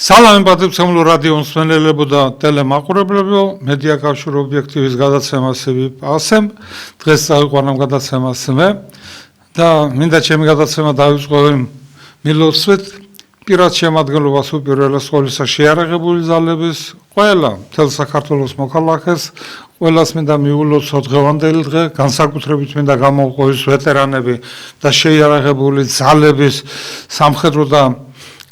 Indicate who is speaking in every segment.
Speaker 1: სალამი პატრიციულ რადიო მსმენელებო და ტელემაყურებლებო, მედია კავშირი ობიექტივის გადაცემასები პასემ, დღეს წავიყვანამ გადაცემას მე და მინდა ჩემი გადაცემა დავიწყო მილოცვით პირად შემადგენლობას უპირველეს ყოვლისა შეიარაღებული ძალების ყველა მთელ საქართველოს მოქალაქეს, ყველას მინდა მიულოცო დღევანდელი დღე, განსაკუთრებით მინდა გამოვყო ის ვეტერანები და შეიარაღებული ძალების სამხედრო და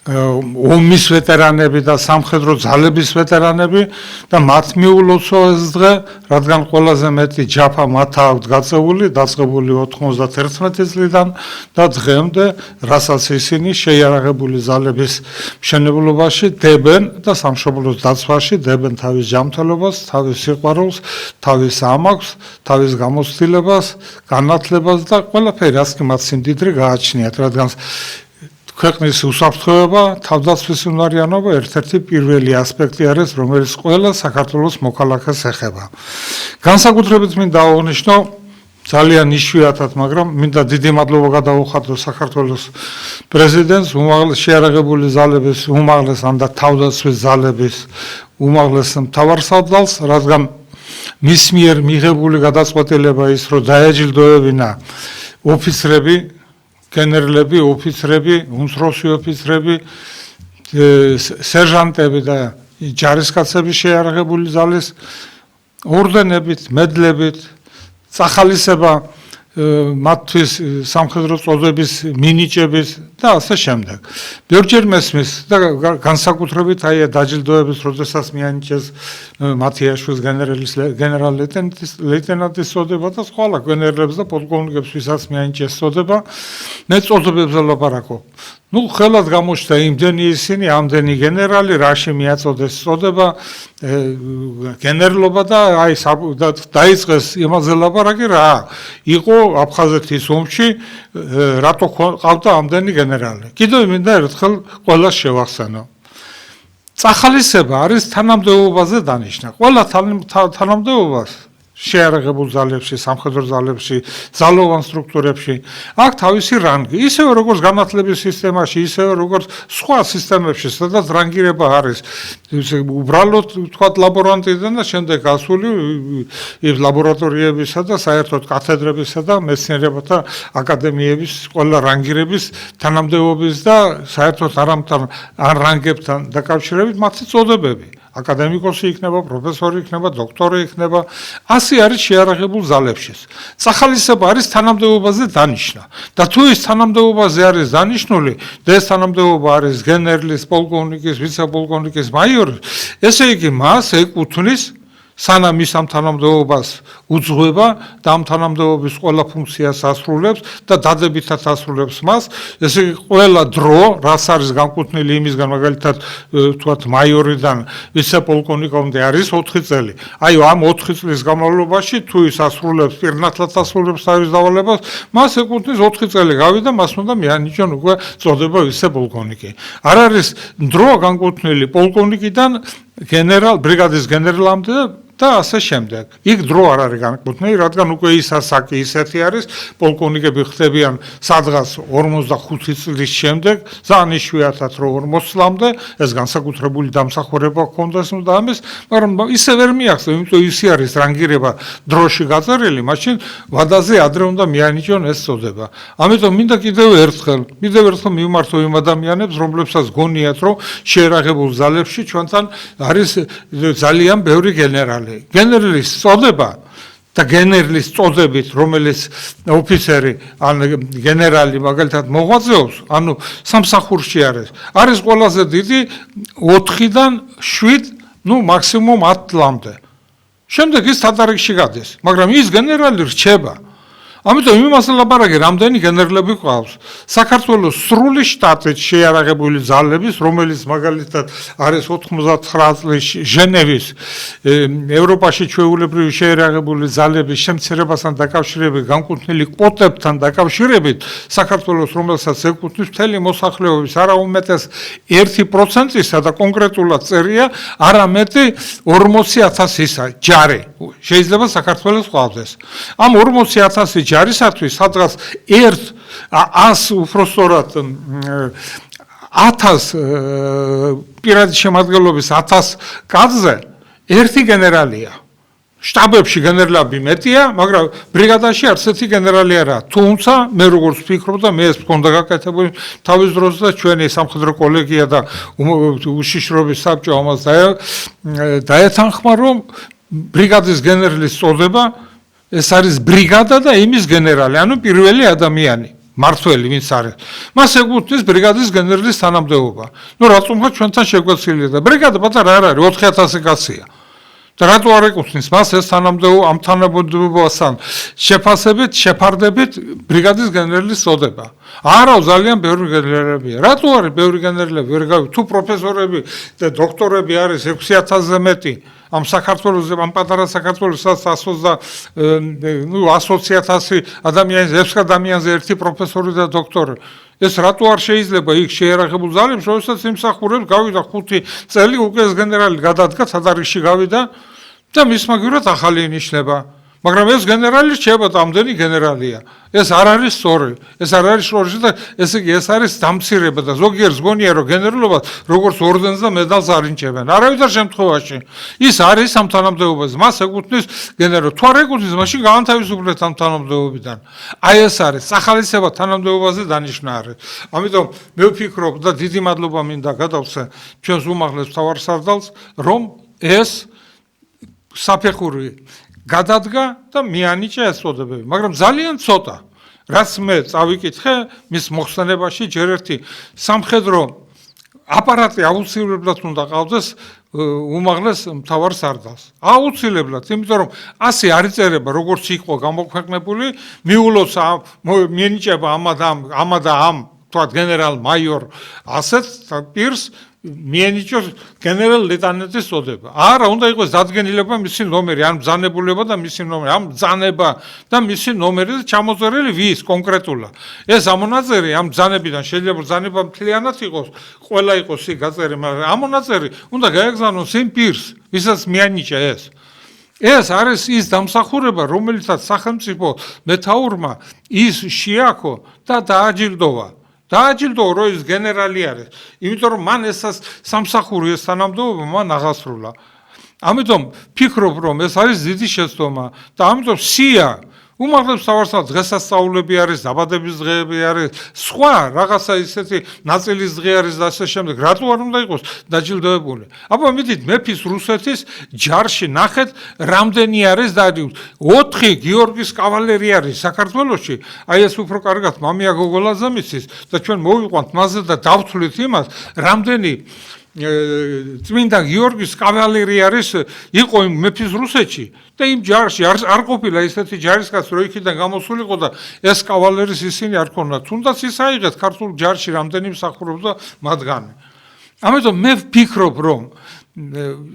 Speaker 1: ომის ვეტერანები და სამხედრო ძალების ვეტერანები და მათ მიულოცო ეს დღე, რადგან ყველაზე მეტი ჯაფა მათ აქვს გაწეული, დაწყებული 91 წლიდან და დღემდე, რასაც ისინი შეიარაღებული ძალების მშენებლობაში დებენ და სამშობლოს დაცვაში დებენ თავის ჯანმრთელობას, თავის სიყვარულს, თავის ამაქვს, თავის გამოცდილებას, განათლებას და ყველაფერი, რაც კი მათ სიმდიდრე გააჩნიათ, რადგან ქვეყნის უსაფრთხოება, თავდაცვის უნარიანობა ერთ-ერთი პირველი ასპექტი არის, რომელიც ყველა საქართველოს მოქალაქეს ეხება. განსაკუთრებით მინდა აღნიშნო ძალიან იშვიათად, მაგრამ მინდა დიდი მადლობა გადაუხადო საქართველოს პრეზიდენტს, უმაღლეს შეიარაღებული ძალების, უმაღლეს და თავდაცვის ძალების უმაღლეს მთავარსარდალს, რადგან მის მიერ მიღებული გადაწყვეტილება ის, რომ დაეჯილდოებინა ოფიცრები, გენერლები, ოფიცრები, უმცროსი ოფიცრები, სერჟანტები და ჯარისკაცები შეიარაღებული ძალის ორდენებით, მედლებით, წახალისება მათთვის სამხედრო წოდების მინიჭების და ასე შემდეგ. ბევრჯერ მესმის და განსაკუთრებით აი დაჯილდოების, როდესაც მიანიჭეს მათიაშვილს გენერალ ლეიტენანტის წოდება და სხვა გენერლებს და პოლკოვნიკებს, ვისაც მიანიჭეს წოდება, მე წოდებებზე ლაპარაკობ. ხელად გამოჩნდა იმდენი ისინი, ამდენი გენერალი, რაში მიაწოდეს წოდება, გენერლობა და აი დაიწყეს იმაზე ლაპარაკი რა იყო აფხაზეთის ომში, რატო ყავდა ამდენი გენერალი. კიდევ მინდა ერთხელ ყველას შევახსენო. წახალისება არის თანამდებობაზე დანიშნა. ყველა თანამდებობას შეიარაღებულ ძალებში, სამხედრო ძალებში, ძალოვან სტრუქტურებში აქვს თავისი რანგი. ისევე როგორც განათლების სისტემაში, ისევე როგორც სხვა სისტემებში, სადაც რანგირება არის. უბრალოდ ვთქვათ ლაბორანტიდან და შემდეგ გასული ლაბორატორიებისა და საერთოდ კათედრებისა და მეცნიერებათა აკადემიების ყველა რანგირების თანამდებობის და საერთოდ არ რანგებთან დაკავშირებით მათი წოდებები. აკადემიკოსი იქნება, პროფესორი იქნება, დოქტორი იქნება, ასე არის შეიარაღებულ ძალებშიც. წახალისება არის თანამდებობაზე დანიშნა. და თუ ის თანამდებობაზე არის დანიშნული, და ეს თანამდებობა არის გენერლის, პოლკოვნიკის, ვიცე-პოლკოვნიკის, მაიორის, ესე იგი მას ეკუთვნის სანამ ის ამ თანამდებობას უძღვება და ამ თანამდებობის ყველა ფუნქციას ასრულებს და დადებითად ასრულებს მას, ესე იგი ყველა დრო, რაც არის განკუთვნილი იმისგან, მაგალითად ვთქვათ მაიორიდან ვიცე-პოლკოვნიკამდე არის 4 წელი. აი ამ 4 წლის განმავლობაში თუ ის ასრულებს, პირნათლად ასრულებს თავის დავალებას, მას ეკუთვნის 4 წელი გავიდა, მას უნდა მიანიჭონ უკვე წოდება ვიცე-პოლკოვნიკი. არ არის დრო განკუთვნილი პოლკოვნიკიდან ბრიგადის გენერლამდე და ასე შემდეგ. იქ დრო არ არის განკუთვნილი, რადგან უკვე ის ასაკი ისეთი არის, პოლკოვნიკები ხდებიან სადღაც 45 წლის შემდეგ, ძალიან იშვიათად რომ 40 წლამდე, ეს განსაკუთრებული დამსახურება ჰქონდეს და ამის, მაგრამ ისე ვერ მიახსოვს, იმიტომ ისე არის რანგირება დროში გაწერილი, მაშინ ვადაზე ადრე უნდა მიანიჭონ ეს წოდება. ამიტომ მინდა კიდევ ერთხელ მივმართო იმ ადამიანებს, რომლებსაც გონიათ, რომ შეიარაღებულ ძალებში ჩვენთან არის ძალიან ბევრი გენერალი. გენერლის წოდება და გენერლის წოდებით, რომელიც ოფიცერი ან გენერალი მაგალითად მოღვაწეობს, ანუ სამსახურში არის ყველაზე დიდი 4-დან 7, მაქსიმუმ 10 წლამდე. შემდეგ ის თადარიგში გადის, მაგრამ ის გენერალი რჩება. ამიტომ იმას ლაპარაკი, რამდენი გენერლები ყავს. საქართველოს სრული შტატით შეიარაღებული ძალების, რომელიც მაგალითად არის 99 წლის ჟენევის ევროპაში ჩვეულებრივი შეიარაღებული ძალების შემცირებასთან დაკავშირებით განკუთვნილი კვოტებთან დაკავშირებით, საქართველოს რომელსაც ეკუთვნის მთელი მოსახლეობის არა უმეტეს 1%-ისა და კონკრეტულად წერია არამეტი 40,000-ისა ჯარი. შეიძლება საქართველოს ყავდეს. ამ 40,000 ჯარისათვის სადღაც 100 უпростоრად 1000 პირადი შემადგენლობის 1000 კაცზე ერთი გენერალია. შტაბებში გენერლები მეტია, მაგრამ ბრიგადაში არც ერთი გენერალი არა. თუმცა მე როგორც ვფიქრობ და მე ეს მქონდა გაკეთებული თავის დროზე და ჩვენი სამხედრო კოლეგია და უშიშროების საბჭო ამას დაეთანხმა, რომ ბრიგადის გენერლის წოდება ეს არის ბრიგადა და იმის გენერალი, ანუ პირველი ადამიანი. მართველი ვინც არის. მას ეკუთვნის ბრიგადის გენერლის თანამდებობა. ნუ რატომღა ჩვენთან შეგვეცილია და ბრიგადა პატარა არ არის 4000 კაცია. და რატო არ ეკუთვნის მას ეს თანამდებობა ამ თანამდებობასთან შეფარდებით ბრიგადის გენერლის წოდება. არა, ძალიან ბევრი გენერლებია. რატო არის ბევრი გენერლები? ვერ გავი თუ პროფესორები და დოქტორები არის 6000-ზე მეტი. ამ საქართველოს ამ პატარა საქართველოსაც 120,000 ადამიანის 6 ადამიანზე ერთი პროფესორი და დოქტორი. ეს რატო არ შეიძლება იქ შეერაღებულ ძალებს, როდესაც იმსახურებს გავიდა 5 წელი უკვე ეს გენერალი გადადგა სადარიგში გავიდა და მის მაგივრად ახალი ინიშნება. მაგრამ ეს გენერალი რჩება და ამდენი გენერალია. ეს არ არის სწორი. ეს არ არის სწორი და ესე იგი ეს არის დამცირება და ზოგიერთს გონია რომ გენერლობას როგორც ორდენს და მედალს არ ინჭებენ. არავითარ შემთხვევაში ის არის ამ თანამდებობაზე. მას ეკუთვნის გენერალი. თუ არ ეკუთვნის, მაშინ გაანთავისუფლეთ ამ თანამდებობიდან. აი ეს არის სახალისება თანამდებობაზე დანიშნა არის. ამიტომ მე ვფიქრობ და დიდი მადლობა მინდა გადავცე ჩვენს უმაღლეს მთავარსარდალს, რომ ეს საფეხური გადადგა და მიანიჭა ეს წოდებები, მაგრამ ძალიან ცოტა. რაც მე წავიკითხე მის მოხსენებაში ჯერ ერთი სამხედრო აპარატი აუცილებლად უნდა ყავდეს უმაღლეს მთავარსარდალს. აუცილებლად, იმიტომ რომ ასე არ იწერება, როგორც იყო გამოქვეყნებული, მიულოს მიენიჭება ამ და ამ თქვა გენერალ მაიორ ასეთ პირს მიენიჭოს გენერალ ლეიტენანტის წოდება. არა, უნდა იყოს დადგენილება მისი ნომერი, ან ბრძანებულება და მისი ნომერი, ამ ბრძანება და მისი ნომერი და ჩამოწერილი ვის კონკრეტულად. ეს ამონაწერი ამ ბრძანებიდან შეიძლება ბრძანება მთლიანად იყოს, ყველა იყოს იქ გაწერილი, მაგრამ ამონაწერი უნდა გაეგზავნოს იმ პირს, ვისაც მიენიჭა ეს. ეს არის ის დამსახურება, რომელიცაც სახელმწიფო მეთაურმა ის შეაქო და დააჯილდოვა. დააჯილდოვა, რომ ის გენერალი არის. იმიტომ რომ მან ეს სამსახური ეს თანამდებობა მან აღასრულა. ამიტომ ფიქრობ, რომ ეს არის დიდი შეცდომა და ამიტომ სია უმაღლეს მთავარსარდალს დღესასწაულები არის, დაბადების დღეები არის, სხვა რაღაცა ისეთი ნაწილის დღე არის და ასე შემდეგ. რატო არ უნდა იყოს დაჯილდოებული? აბა მიდით მეფის რუსეთის ჯარში ნახეთ, რამდენი არის და 4 გიორგის კავალერი არის საქართველოში. აი ეს უფრო კარგად მამია გოგოლაძე მისის და ჩვენ მოვიყვანთ მასზე და დავთვლით იმას, რამდენი წმინდა გიორგის კავალერი არის იყო იმ მეფის რუსეთში და იმ ჯარში არ ყოფილა ისეთი ჯარისკაცი, რომ იქიდან გამოსულიყო და ეს კავალერის ისინი არ ქონდათ. თუნდაც ის აიღეთ ქართულ ჯარში რამდენი მსახურობდა მათგანი. ამიტომ მე ვფიქრობ, რომ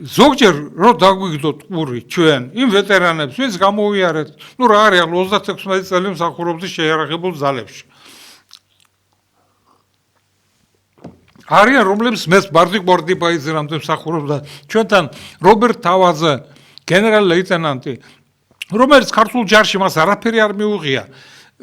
Speaker 1: ზოგჯერ რომ დაგვიგდოთ ყური ჩვენ იმ ვეტერანებს, ვინც გამოვიარეთ, ნუ რა არის 36 წელი მსახურობდი შეიარაღებულ ძალებში. არიან რომლებიც მეც ბარდიკ ბორდიბაიძე რამდენ მსახურობდა ჩვენთან რობერტ თავაძე გენერალ ლეიტენანტი, რომელიც ქართულ ჯარში მას არაფერი არ მიუღია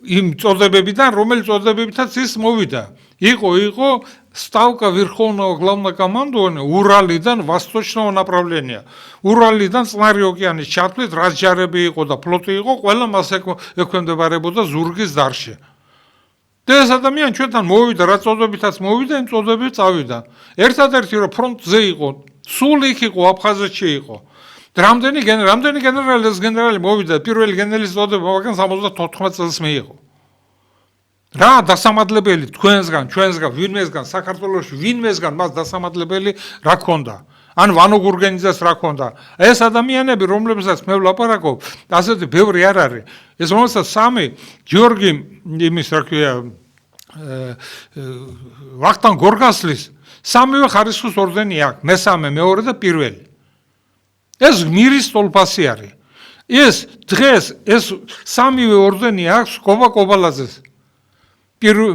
Speaker 1: იმ წოდებებიდან, რომელი წოდებებითაც ის მოვიდა. იყო ставка верховного главнокомандования уралიდან восточного направления. уралიდან წყნარი ოკეანის ჩათვლით რაც ჯარები იყო და ფლოტი იყო, ყველა მას ექვემდებარებოდა ზურგის დარში. და ეს ადამიანი ჩვენთან მოვიდა, რა წოდებითაც მოვიდა, იმ წოდებებით წავიდა. ერთადერთი რომ ფრონტზე იყო, სულ იქ იყო, აფხაზეთში იყო. რამდენი გენერალი ეს გენერალი მოვიდა, პირველი გენერლის წოდება მაგან 74 წელს მიიღო. რა დასამადლებელი თქვენსგან, ჩვენსგან, ვინმესგან, საქართველოში ვინმესგან მას დასამადლებელი რა ქონდა? ან ვანო გურგენიძეს რა ქონდა? ეს ადამიანები, რომლებსაც მე ვლაპარაკობ, ასეთი ბევრი არ არის. ეს რომელსაც სამი გიორგი იმის რა ქვია ვახტანგ გორგასლის სამივე ხარისხის ორდენი აქვს, მესამე, მეორე და პირველი. ეს გმირის სტოლპასი არის. ეს დღეს ეს სამივე ორდენი აქვს კობა კობალაძეს.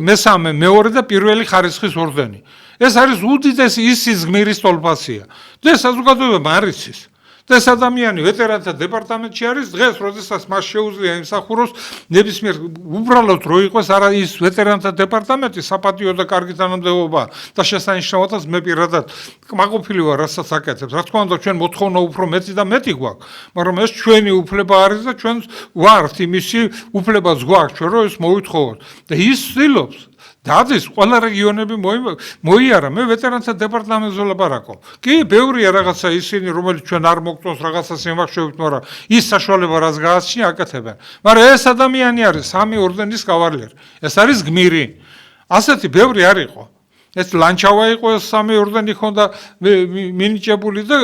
Speaker 1: მესამე, მეორე და პირველი ხარისხის ორდენი. ეს არის უდიდესი ისის გმირის სტოლპასია. და ეს საზოგადოებამ არ იცის. და ეს ადამიანი ვეტერანთა დეპარტამენტში არის დღეს, როდესაც მას შეუძლია იმსახუროს ნებისმიერ უბრალოდ რო იყოს არა ის ვეტერანთა დეპარტამენტი საპატიო და კარგი თანამდებობა და შესანიშნავად მე პირადად კმაყოფილი ვარ რასაც აკეთებს. რა თქმა უნდა ჩვენ მოთხოვნა უფრო მეტი და მეტი გვაქვს, მაგრამ ეს ჩვენი უფლება არის და ჩვენ ვართ იმისი უფლებაც გვაქვს ჩვენ რომ ეს მოვითხოვოთ და ის ცდილობს დადის ყველა რეგიონები მოიარა მე ვეტერანთა დეპარტამენტზე ლაპარაკობ. კი, ბევრია რაღაცა ისინი რომელიც ჩვენ არ მოგწონს რაღაცას იმახშობით, მაგრამ ის საშუალება რაც გააჩნია აკეთებენ. მაგრამ ეს ადამიანი არის 3 ორდენის კავალერი. ეს არის გმირი. ასეთი ბევრი არ იყო. ეს ლანჩავა იყო ეს 3 ორდენი ხონდა მინიჭებული და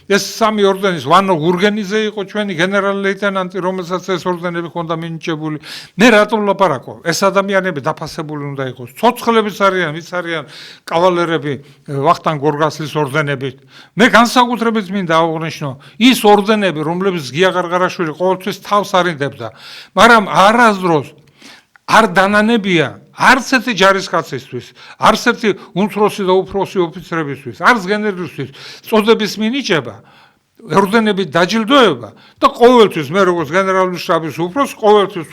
Speaker 1: ეს 3 ორდენის ვანო გურგენიძე იყო ჩვენი გენერალ-ლეიტენანტი რომელსაც ეს ორდენები ხონდა მინიჭებული. მე რატომ ლაპარაკობ? ეს ადამიანები დაფასებული უნდა იყოს. ცოცხლებიც არიან, ვიც არიან კავალერები ვახტანგ გორგასლის ორდენებით. მე განსაკუთრებით მინდა აღვნიშნო ის ორდენები რომლებიც გია ღარღარაშვილი ყოველთვის თავს არინდებდა, მაგრამ არასდროს არ დანანებია არც ერთი ჯარისკაცისთვის, არც ერთი უმცროსი და უფროსი ოფიცრებისთვის, არც გენერლისთვის წოდების მინიჭება, ორდენებით დაჯილდოება და ყოველთვის მე როგორც გენერალური შტაბის უფროსი ყოველთვის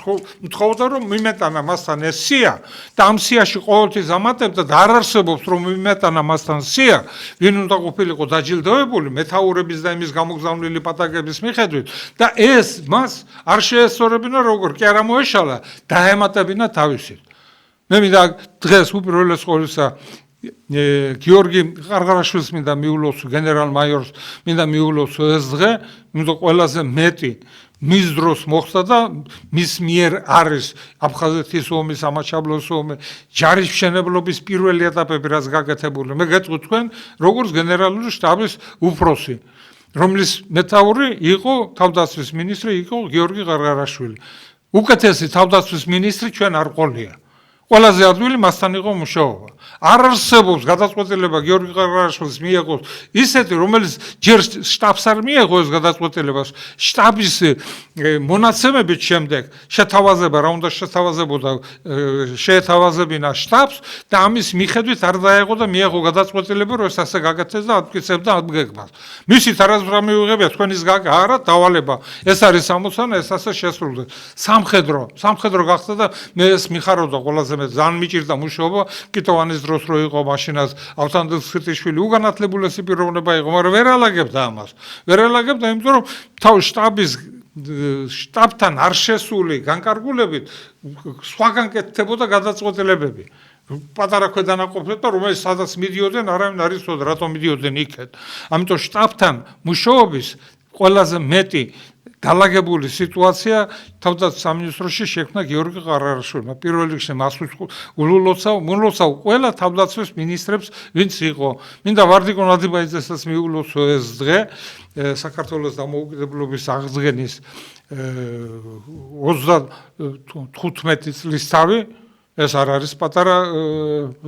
Speaker 1: მთხოვდა რომ მიმეტანა მასთან ეს სია და ამ სიაში ყოველთვის ამატებდა და არ არსებობს რომ მიმეტანა მასთან სია, ვინ უნდა ყოფილიყო დაჯილდოებული მეთაურების და იმის გამოგზავნილი პატაკების მიხედვით და ეს მას არ შეესწორებინა როგორ კი არა მოეშალა დაემატებინა თავისით. მე მინდა დღეს უპირველეს ყოვლისა გიორგი ყარღარაშვილს მინდა მიულოცო გენერალ-მაიორს მინდა მიულოცო ეს დღე, მინდა ყველაზე მეტი მის დროს მოხდა და მის მიერ არის აფხაზეთის ომის, ამაჩაბლოს ომი, ჯარის მშენებლობის პირველი ეტაპები რაც გაკეთებული. მე გეტყვით თქვენ როგორც გენერალური შტაბის უფროსი, რომლის მეთაური იყო თავდაცვის მინისტრი იყო გიორგი ყარღარაშვილი. უკეთესი თავდაცვის მინისტრი ჩვენ არ ყოლია. ყველაზე ადვილი მასთან იყო მუშაობა. არ არსებობს გადაწყვეტილება გიორგი ყარღარაშვილის მიიღოს ისეთი, რომელიც ჯერ შტაბს არ მიიღო ეს გადაწყვეტილება, შტაბის მონაცემებით შემდეგ შეთავაზება რა უნდა შეთავაზებოდა შეეთავაზებინა შტაბს და ამის მიხედვით არ დაეღო და მიიღო გადაწყვეტილება, რომ ეს ასე გაკეთდეს და ადგეცებდა ადგეგმას. მისით არასდროს მიუღებია თქვენის გაგა არა დავალება. ეს არის ამოცანა, ეს ასე შესრულდა. სამხედრო გახდა და მე ეს მიხარობდა ყველაზე ძალიან მიჭირდა მუშაობა კიტოვანის დროს რო იყო მაშინაც ავთანდილ ხიტიშვილი უგანათლებულესი პიროვნება იყო, მაგრამ ვერ ალაგებდა ამას. ვერ ალაგებდა, იმიტომ რომ თავ შტაბთან არ შესული განკარგულებით სხვაგან კეთდებოდა გადაწყვეტილებები. პატარა ქვედანაყოფნებთან, რომელიც სადაც მიდიოდნენ, არავინ არ იცოდა რატომ მიდიოდნენ იქეთ. ამიტომ შტაბთან მუშაობის ყველაზე მეტი დალაგებული სიტუაცია თავდაცვის სამინისტროში შექმნა გიორგი ყარღარაშვილმა. პირველ რიგში მას ულოცავ ყველა თავდაცვის მინისტრებს, ვინც იყო. მინდა ვარდიკო ნადიბაიძესაც მიულოცო ეს დღე საქართველოს დამოუკიდებლობის აღდგენის 35 წლის თავი. ეს არ არის პატარა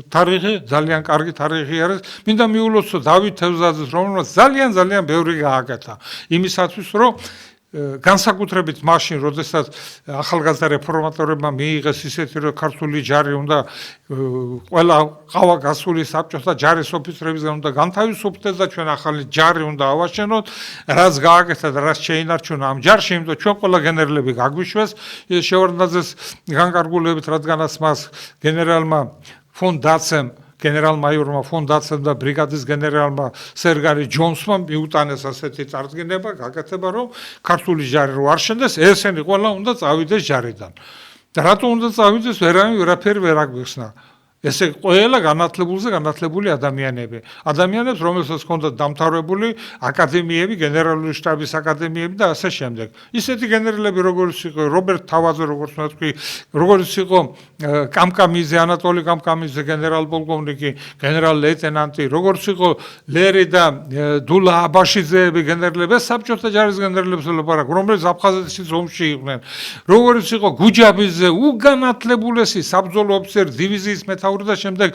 Speaker 1: თარიღი, ძალიან კარგი თარიღი არის. მინდა მიულოცო დავით თევზაძეს, რომელმაც ძალიან ბევრი გააკეთა იმისათვის, რომ განსაკუთრებით მაშინ, როდესაც ახალგაზრდა რეფორმატორებმა მიიღეს ისეთი, რომ ქართული ჯარი უნდა ყველა ყავა გასული საბჭოთა ჯარის ოფიცრებისგან უნდა განთავისუფლდეს და ჩვენ ახალი ჯარი უნდა ავაშენოთ, რაც გააკეთა და რაც შეინარჩუნა ამ ჯარში, იმიტომ ჩვენ ყველა გენერლები გაგვიშვეს შევარდნაძეს განკარგულებით, რადგანაც მას გენერალმა ფონ დაცემ გენერალ-მაიორმა ფონ დაცემ და ბრიგადის გენერალმა სერგარი ჯონსმა მიუტანეს ასეთი წარდგენება, გაკეთება, რომ ქართული ჯარი რო არ შენდეს, ესენი ყველა უნდა წავიდეს ჯარიდან. და რატომ უნდა წავიდეს, ვერაფერი ვერ აგვიხსნა. ესე ყველა განათლებული ადამიანები. ადამიანებს, რომელსაც ჰქონდათ დამთავრებული აკადემიები, გენერალური შტაბის აკადემიები და ასე შემდეგ. ისეთი გენერლები, როგორც იყო რობერტ თავაძე, როგორც ვთქვი, როგორც იყო კამკამიძე, ანატოლი კამკამიძე, გენერალ-პოლკოვნიკი, გენერალ-ლეიტენანტი, როგორც იყო ლერი და დულა აბაშიძეები, გენერლები, საბჭოთა ჯარის გენერლებს ელაპარაკ, რომლებიც აფხაზეთის ომში იყვნენ. როგორც იყო გუჯაბიძე, უგანათლებულესი საბრძოლო ოფიცერი, დივიზიის მეთაური და შემდეგ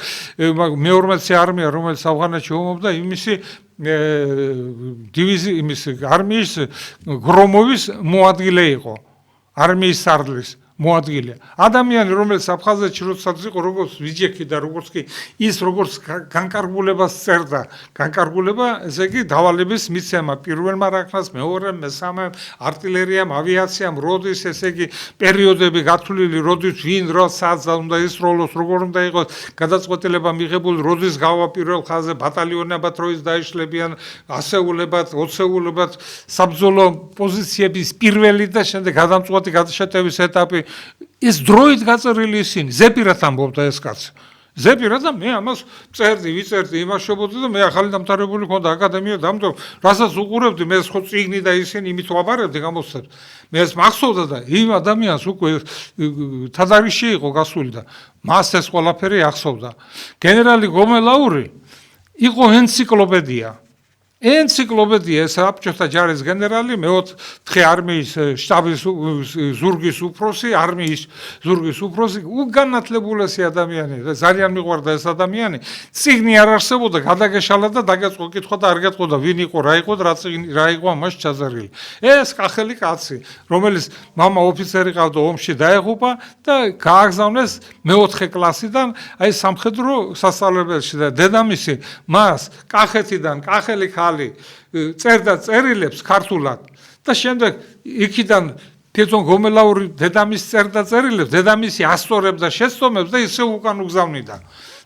Speaker 1: მე-12 არმია, რომელიც ავღანეთში ომობდა, იმისი დივიზიის არმიის გრომოვის მოადგილე იყო. არმიის სარდლის მოადგილე. ადამიანი, რომელიც აფხაზეთში როდესაც იყო, როგორც ვიჯექი და როგორც კი ის როგორც განკარგულებას წერდა, განკარგულება, ესე იგი დავალების მიცემა პირველმა რაქნას, მეორემ, მესამემ, артиллერიამ, ავიაციამ, როდის ესე იგი პერიოდები გათვლილი, როდის ვინ რა საძა უნდა ისროლოს, როგორ უნდა იყოს გადაწყვეტილება მიღებული, როდის გავა პირველ ხაზზე ბატალიონებად როის დაიშლებიან, ასეულებად, ოცეულებად, საბრძოლო პოზიციების პირველი და შემდეგ გადამწყვეტი გადაშეტევის ეტაპი ის დროით გაწერილი ისინი, ზეპირად ამბობდა ეს კაცი. ზეპირად და მე ამას წერდი, ვიწერდი, იმაშობოდი და მე ახალი დამთავრებული მქონდა აკადემია დამთავრ, რასაც უყურებდი, მე ხო წიგნი და ისინი იმით ვაბარებდი გამოსცემ. მე ეს მახსოვდა და იმ ადამიანს უკვე თადარიში იყო გასული და მას ეს ყველაფერი ახსოვდა. გენერალი გომელაური იყო ენციკლოპედია. ენციკლოპედია ეს საბჭოთა ჯარის გენერალი, მე-4 არმიის შტაბის ზურგის უფროსი, არმიის ზურგის უფროსი, უგანათლებულესი ადამიანი, ძალიან მიყვარდა ეს ადამიანი. წიგნი არ არსებობდა, გადაგეშალა და დაგეწყო კითხვა და არ გეტყოდა ვინ იყო, რა იყო და რა იყო ამას ჩაწერილი. ეს კახელი კაცი, რომელიც მამა ოფიცერი ყავდა ომში დაეღუპა და გააგზავნეს მე-4 კლასიდან აი სამხედრო სასწავლებელში და დედამისი მას კახეთიდან კახელი წერდა წერილებს ქართულად და შემდეგ იქიდან თვითონ გომელაური დედამის წერდა წერილებს, დედამისი ასწორებდა შეცდომებს და ისე უკან უგზავნიდა.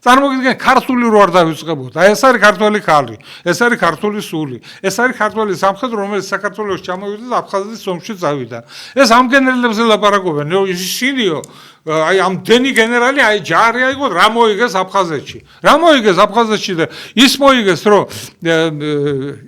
Speaker 1: წარმოგიდგენ, ქართული რო არ დავიწყებოდა. ეს არის ქართველი ხალი, ეს არის ქართული სული, ეს არის ქართველი სამხედრო, რომელიც საქართველოს ჩამოვიდა და აფხაზეთის ომში წავიდა. ეს ამ გენერალებზე ლაპარაკობენ, ისინიო აი ამდენი გენერალი, აი ჯარი აიღო, რა მოიგეს აფხაზეთში. რა მოიგეს აფხაზეთში და ის მოიგეს, რომ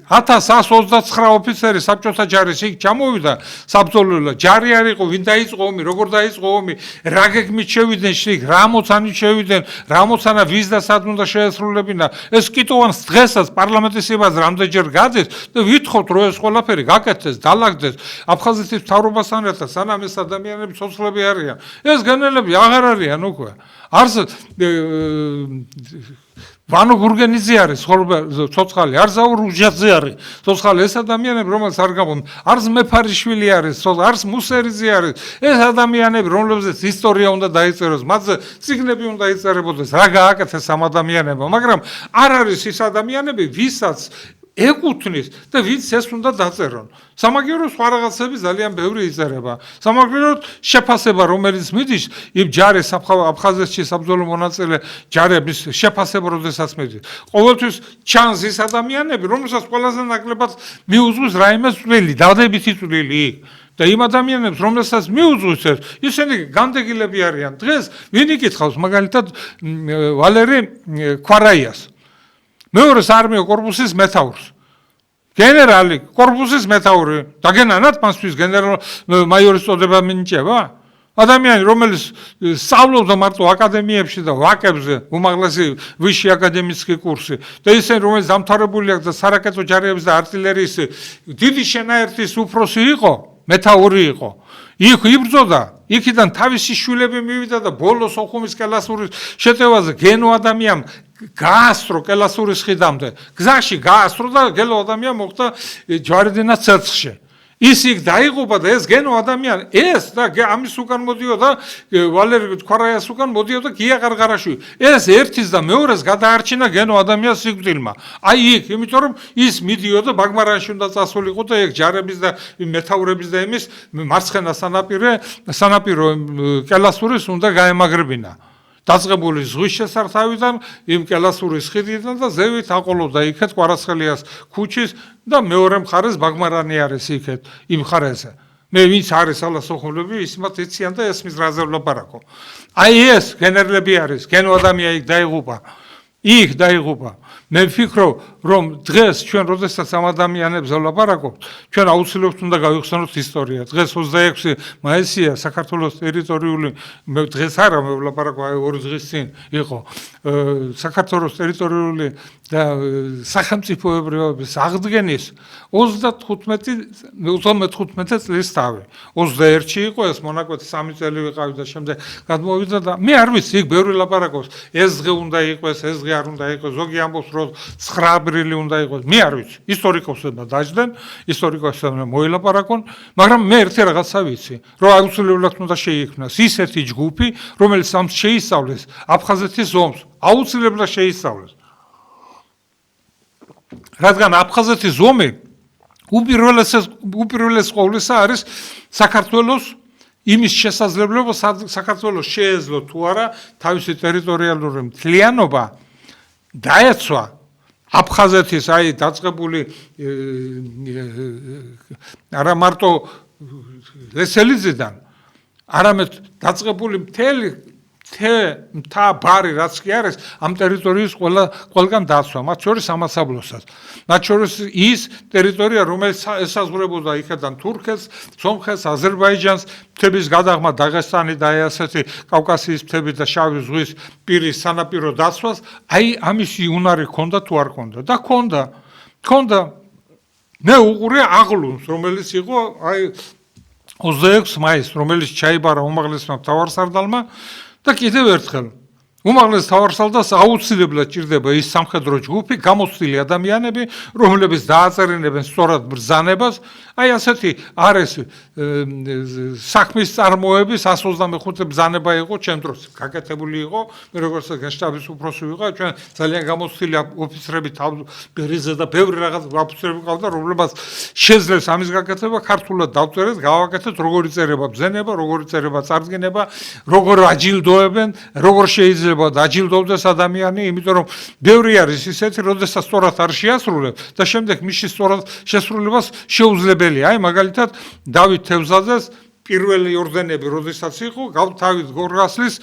Speaker 1: 1129 ოფიცერი საბჭოთა ჯარის იქ ჩამოვიდა საბრძოლველად. ჯარი არ იყო, ვინ დაიწყო ომი, როგორ დაიწყო ომი, რა გეგმით შევიდნენ შიგ, რა მოცანით შევიდნენ, რა მოცანა ვის და სად უნდა შეესრულებინა. ეს კიტოვანს დღესაც პარლამენტის იმაზე რამდენჯერ გადის და ვითხოვთ, რომ ეს ყველაფერი გაკეთდეს, დალაგდეს აფხაზეთის მთავრობასთან ერთად, სანამ ეს ადამიანები ცოცხლები არიან. ეს გენერალები აღარ არიან უკვე. არც ვანო გურგენიძე არის ცოცხალი, არ ზაურ უჯაძე არის ცოცხალი, ეს ადამიანები რომელსაც არ გამონ, არც მეფარიშვილი არის, არც მუსერიძე არის, ეს ადამიანები რომლებზეც ისტორია უნდა დაიწეროს, მათზე წიგნები უნდა იწერებოდეს, რა გააკეთეს ამ ადამიანებმა, მაგრამ არ არის ის ადამიანები, ვისაც ეკუთვნის და ვინც ეს უნდა დაწერონ. სამაგიეროდ სხვა რაღაცები ძალიან ბევრი იწერება. სამაგიეროდ შეფასება, რომელიც მიდის იმ ჯარის აფხაზეთში საბრძოლო მონაწილე ჯარების შეფასება, როდესაც მიდის. ყოველთვის ჩანს ის ადამიანები, რომელსაც ყველაზე ნაკლებად მიუძღვის რაიმე წვლილი, დადებითი წვლილი. და იმ ადამიანებს, რომელსაც მიუძღვის ეს, ისინი განდეგილები არიან. დღეს ვინ იკითხავს მაგალითად ვალერი ქვარაიას. მეორის არმიო კორპუსის მეთაურს. გენერალი კორპუსის მეთაური დაგენანათ მასთვის გენერალ მაიორის წოდება მინიჭება? ადამიანი, რომელიც სწავლობდა მარტო აკადემიებში და ვაკებზე, უმაღლესი ვისший აკადემიისკი კურსი და ისინი, რომელიც დამთავრებული აქვს და სარაკეტო ჯარების და артиллерიის დიდი შენაერთის უფროსი იყო, მეთაური იყო. იქ იბრძოდა, იქიდან თავისი შვილები მივიდა და ბოლოს ოხუმის კელასურის შეტევაზე გენო ადამიანს გაასწრო კელასურის ხიდამდე. გზაში გაასწრო და გელო ადამიანი მოხდა ჯვარედენას ცერცხში. ის იქ დაიღუპა და ეს გენო ადამიანი, ეს და ამის უკან მოდიოდა, ვალერი ქვარაიას უკან მოდიოდა გია ყარყარაშვილი. ეს ერთის და მეორეს გადაარჩინა გენო ადამიანს სიკვდილმა. აი იქ, იმიტომ რომ ის მიდიოდა ბაგმარანში უნდა წასულიყო და ეგ ჯარების და მეთაურების და იმის მარცხენა სანაპირო კელასურის უნდა გაემაგრებინა. დაწყებული ზღვის შესართავიდან იმ კელასურის ხიდიდან და ზევით აყოლოდა იქეთ კვარაცხელიას ქუჩის და მეორე მხარეს ბაგმარანი არის იქეთ იმ მხარეზე. მე ვინც არის ალასოხლები, ის მათ იციან და ეს მის რაზე ვლაპარაკო. აი ეს გენერლები არის, გენო ადამიანი იქ დაიღუპა. იქ დაიღუპა. მე ვფიქრობ, რომ დღეს ჩვენ როდესაც ამ ადამიანებზე ვლაპარაკობთ, ჩვენ აუცილებლად უნდა გავიხსენოთ ისტორია. დღეს 26 მაისია საქართველოს ტერიტორიული, დღეს არა, მე ვლაპარაკობ 2 დღის წინ იყო საქართველოს ტერიტორიული და სახელმწიფოებრიობის აღდგენის 35 წლის თავი. 21-ში იყო ეს მონაკვეთი 3 წელი ვიყავი და შემდეგ გადმოვიდა და მე არ ვიცი, იქ ბევრი ლაპარაკობს, ეს დღე უნდა იყოს, ეს დღე არ უნდა იყოს, ზოგი ამბობს, რომ 9 აპრილი უნდა იყოს. მე არ ვიცი. ისტორიკოსებმა დაждდნენ, ისტორიკოსებმა მოილაპარაკონ, მაგრამ მე ერთი რაღაცა ვიცი, რომ აუცილებლად უნდა შეიქმნას ისეთი ჯგუფი, რომელიც ამ შეისწავლეს აფხაზეთის ომს, აუცილებლად შეისწავლეს. რადგან აფხაზეთის ომი უპირველეს ყოვლისა არის საქართველოს იმის შესაძლებლობა, საქართველოს შეეძლო თუ არა თავისი ტერიტორიალური მთლიანობა დაეცვა აფხაზეთის დაწყებული არა მარტო ლესელიძიდან, არამედ დაწყებული მთელი მთა ბარი რაც კი არის ამ ტერიტორიის ყველგან დაცვა, მათ შორის ამასაბლოსაც. მათ შორის ის ტერიტორია, რომელიც ესაზღვრებოდა იქიდან თურქეთს, სომხეთს, აზერბაიჯანს, მთების გადაღმა დაღესტანი და ასეთი კავკასიის მთები და შავი ზღვის პირის სანაპირო დაცვას, ამისი უნარი ჰქონდა თუ არ ჰქონდა და ჰქონდა. მე უყურე აღლუნს, რომელიც იყო 26 მაისს, რომელიც ჩაიბარა უმაღლესმა მთავარსარდალმა და კიდევ ერთხელ უმაღლეს მთავარსარდალს აუცილებლად ჭირდება ის სამხედრო ჯგუფი, გამოცდილი ადამიანები, რომლებიც დააწერინებენ სწორად ბრძანებას, ასეთი არის საქმის წარმოების 125 ბრძანება იყო ჩემ დროს გაკეთებული იყო, მე როგორც გენშტაბის უფროსი ვიყავ, ჩვენ ძალიან გამოცდილი ოფიცრები თავზე და ბევრი რაღაც ოფიცრები ყავდა, რომლებსაც შეძლეს ამის გაკეთება, ქართულად დავწერეთ, გავაკეთეთ, როგორი წერება ბრძანება, როგორი წერება წარდგენება, როგორ აჯილდოებენ, როგორ შეიძლება დაჯილდოვდეს ადამიანი, იმიტომ რომ ბევრი არის ისეთი, როდესაც სწორად არ შეასრულებს და შემდეგ მისი სწორად შესრულებას შეუძლებელია. მაგალითად დავით თევზაძეს პირველი ორდენები როდესაც იყო, თავით გორგასლის